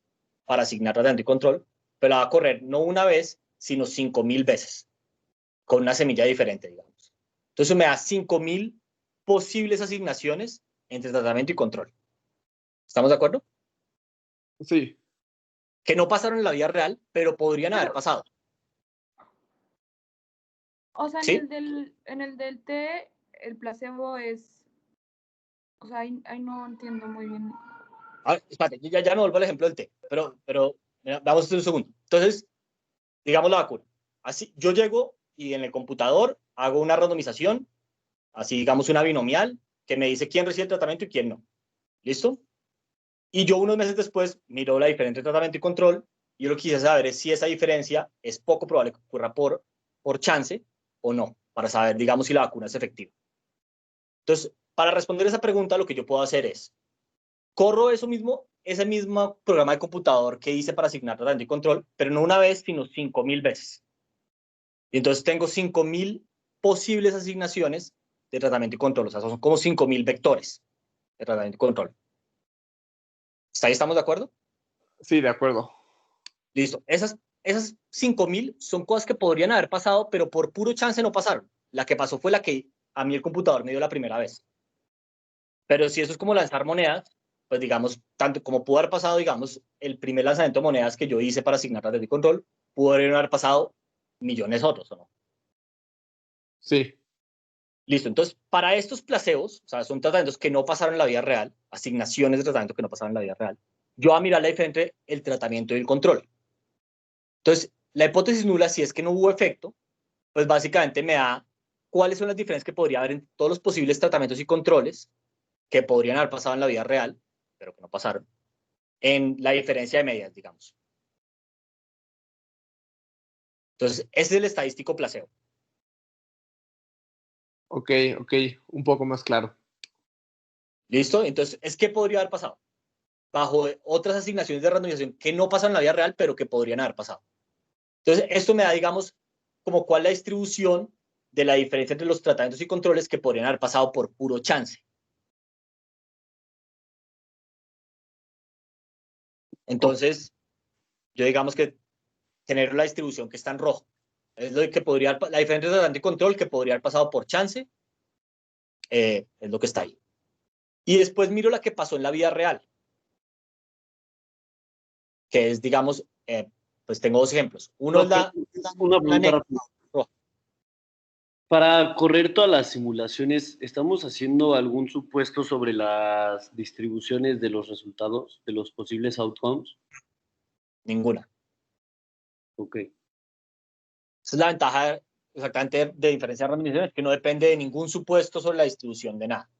para asignar tratamiento y control, pero la voy a correr no una vez, sino 5.000 veces, con una semilla diferente, digamos. Entonces, me da 5.000 posibles asignaciones entre tratamiento y control. ¿Estamos de acuerdo? Sí. Que no pasaron en la vida real, pero podrían haber pasado. O sea, ¿Sí? en el del té, el placebo es. O sea, ahí no entiendo muy bien. Espérate, ya me vuelvo al ejemplo del té, pero mira, vamos un segundo. Entonces, digamos la vacuna. Así, yo llego y en el computador hago una randomización, así digamos una binomial, que me dice quién recibe el tratamiento y quién no. ¿Listo? Y yo unos meses después miro la diferencia entre tratamiento y control, y yo lo que quise saber es si esa diferencia es poco probable que ocurra por chance o no, para saber, digamos, si la vacuna es efectiva. Entonces, para responder esa pregunta, lo que yo puedo hacer es, corro ese mismo programa de computador que hice para asignar tratamiento y control, pero no una vez, sino 5.000 veces. Y entonces tengo 5.000 posibles asignaciones de tratamiento y control, o sea, son como 5.000 vectores de tratamiento y control. ¿Hasta ahí estamos de acuerdo? Sí, de acuerdo. Listo. Esas 5.000 son cosas que podrían haber pasado, pero por puro chance no pasaron. La que pasó fue la que a mí el computador me dio la primera vez. Pero si eso es como lanzar monedas, pues digamos, tanto como pudo haber pasado, digamos, el primer lanzamiento de monedas que yo hice para asignar tratamiento y control, pudo haber pasado millones otros, ¿o no? Sí. Listo. Entonces, para estos placebos, o sea, son tratamientos que no pasaron en la vida real, asignaciones de tratamiento que no pasaron en la vida real, yo voy a mirar la diferencia entre el tratamiento y el control. Entonces, la hipótesis nula, si es que no hubo efecto, pues básicamente me da cuáles son las diferencias que podría haber en todos los posibles tratamientos y controles que podrían haber pasado en la vida real, pero que no pasaron, en la diferencia de medias, digamos. Entonces, ese es el estadístico placebo. Ok, un poco más claro. ¿Listo? Entonces, ¿qué podría haber pasado? Bajo otras asignaciones de randomización que no pasan en la vida real, pero que podrían haber pasado. Entonces, esto me da, digamos, como cuál es la distribución de la diferencia entre los tratamientos y controles que podrían haber pasado por puro chance. Entonces, yo digamos que tener la distribución que está en rojo es lo que podría, la diferencia entre tratamiento y control que podría haber pasado por chance, es lo que está ahí. Y después miro la que pasó en la vida real, que es, digamos, pues tengo dos ejemplos. Uno es Una pregunta negra. rápida. Para correr todas las simulaciones, ¿estamos haciendo algún supuesto sobre las distribuciones de los resultados, de los posibles outcomes? Ninguna. Ok. Esa es la ventaja exactamente de diferencia de randomización, que no depende de ningún supuesto sobre la distribución de nada.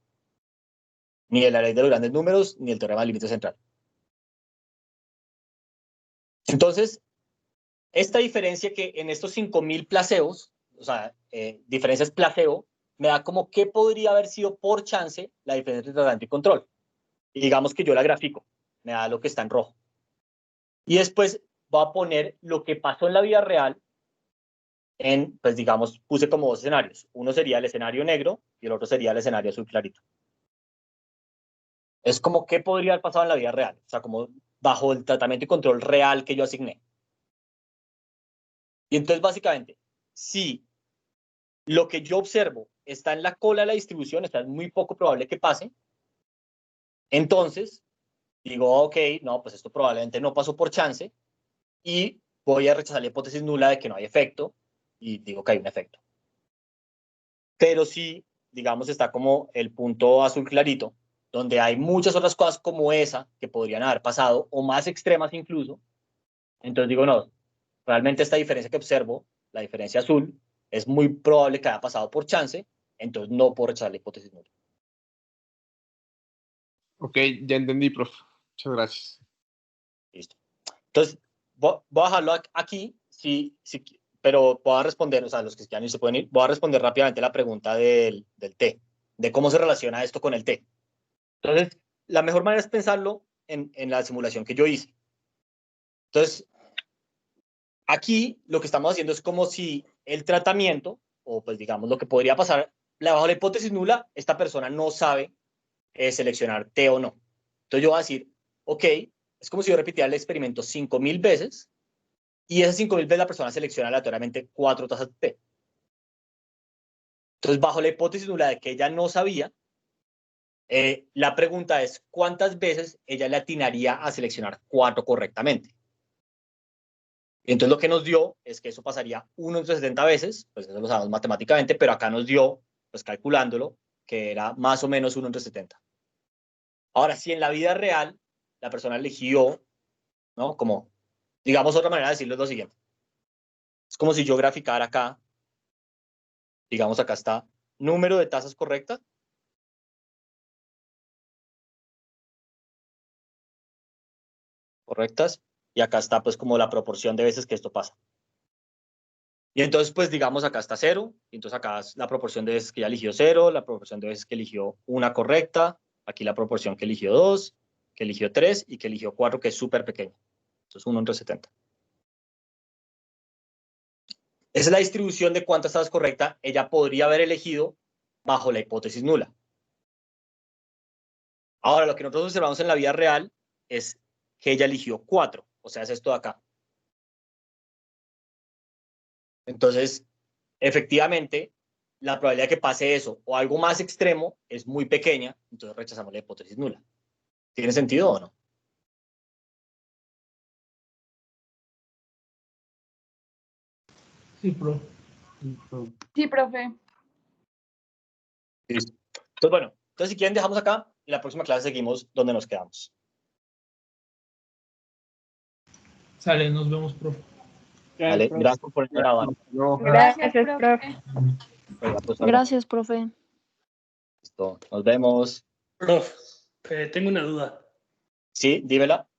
Ni de la ley de los grandes números, ni el teorema del límite central. Entonces, esta diferencia que en estos 5.000 placebos, o sea, diferencias placebo, me da como qué podría haber sido por chance la diferencia entre tratamiento y control. Y digamos que yo la grafico, me da lo que está en rojo. Y después voy a poner lo que pasó en la vida real en, pues digamos, puse como dos escenarios. Uno sería el escenario negro y el otro sería el escenario azul clarito. Es como qué podría haber pasado en la vida real, o sea, como bajo el tratamiento y control real que yo asigné. Y entonces, básicamente, si lo que yo observo está en la cola de la distribución, está muy poco probable que pase, entonces digo, ok, no, pues esto probablemente no pasó por chance y voy a rechazar la hipótesis nula de que no hay efecto y digo que hay un efecto. Pero si, digamos, está como el punto azul clarito, donde hay muchas otras cosas como esa que podrían haber pasado o más extremas incluso, entonces digo, no, realmente esta diferencia que observo, la diferencia azul, es muy probable que haya pasado por chance, entonces no puedo rechazar la hipótesis nula. Ok, ya entendí, profe. Muchas gracias. Listo. Entonces, voy a dejarlo aquí, pero voy a responder, o sea, los que quieran ir se pueden ir, voy a responder rápidamente la pregunta del T, de cómo se relaciona esto con el T. Entonces, la mejor manera es pensarlo en la simulación que yo hice. Entonces, aquí lo que estamos haciendo es como si el tratamiento, o pues digamos lo que podría pasar, bajo la hipótesis nula, esta persona no sabe seleccionar T o no. Entonces yo voy a decir, ok, es como si yo repitiera el experimento 5.000 veces y esas 5.000 veces la persona selecciona aleatoriamente 4 tazas de T. Entonces, bajo la hipótesis nula de que ella no sabía, la pregunta es cuántas veces ella le atinaría a seleccionar 4 correctamente. Entonces lo que nos dio es que eso pasaría 1 entre 70 veces, pues eso lo sabemos matemáticamente, pero acá nos dio, pues calculándolo, que era más o menos 1 entre 70. Ahora, si en la vida real la persona eligió, ¿no? Como, digamos, otra manera de decirlo es lo siguiente. Es como si yo graficara acá, digamos, acá está número de tazas correctas. Correctas. Y acá está, pues, como la proporción de veces que esto pasa. Y entonces, pues, digamos, acá está 0. Y entonces acá es la proporción de veces que ya eligió 0, la proporción de veces que eligió una correcta, aquí la proporción que eligió 2, que eligió 3 y que eligió 4, que es súper pequeña. Entonces, 1 entre 70. Esa es la distribución de cuántas tazas correctas ella podría haber elegido bajo la hipótesis nula. Ahora, lo que nosotros observamos en la vida real es que ella eligió 4, o sea, es esto de acá. Entonces, efectivamente, la probabilidad de que pase eso o algo más extremo es muy pequeña, entonces rechazamos la hipótesis nula. ¿Tiene sentido o no? Sí, profe. Sí, profe. Listo. Entonces, bueno, entonces si quieren dejamos acá y la próxima clase seguimos donde nos quedamos. Sale, nos vemos, profe. Vale, gracias por poner grabando. Gracias, profe. Oiga, pues, Olga, Gracias, profe. listo. Nos vemos. Prof, tengo una duda. Sí, dímela.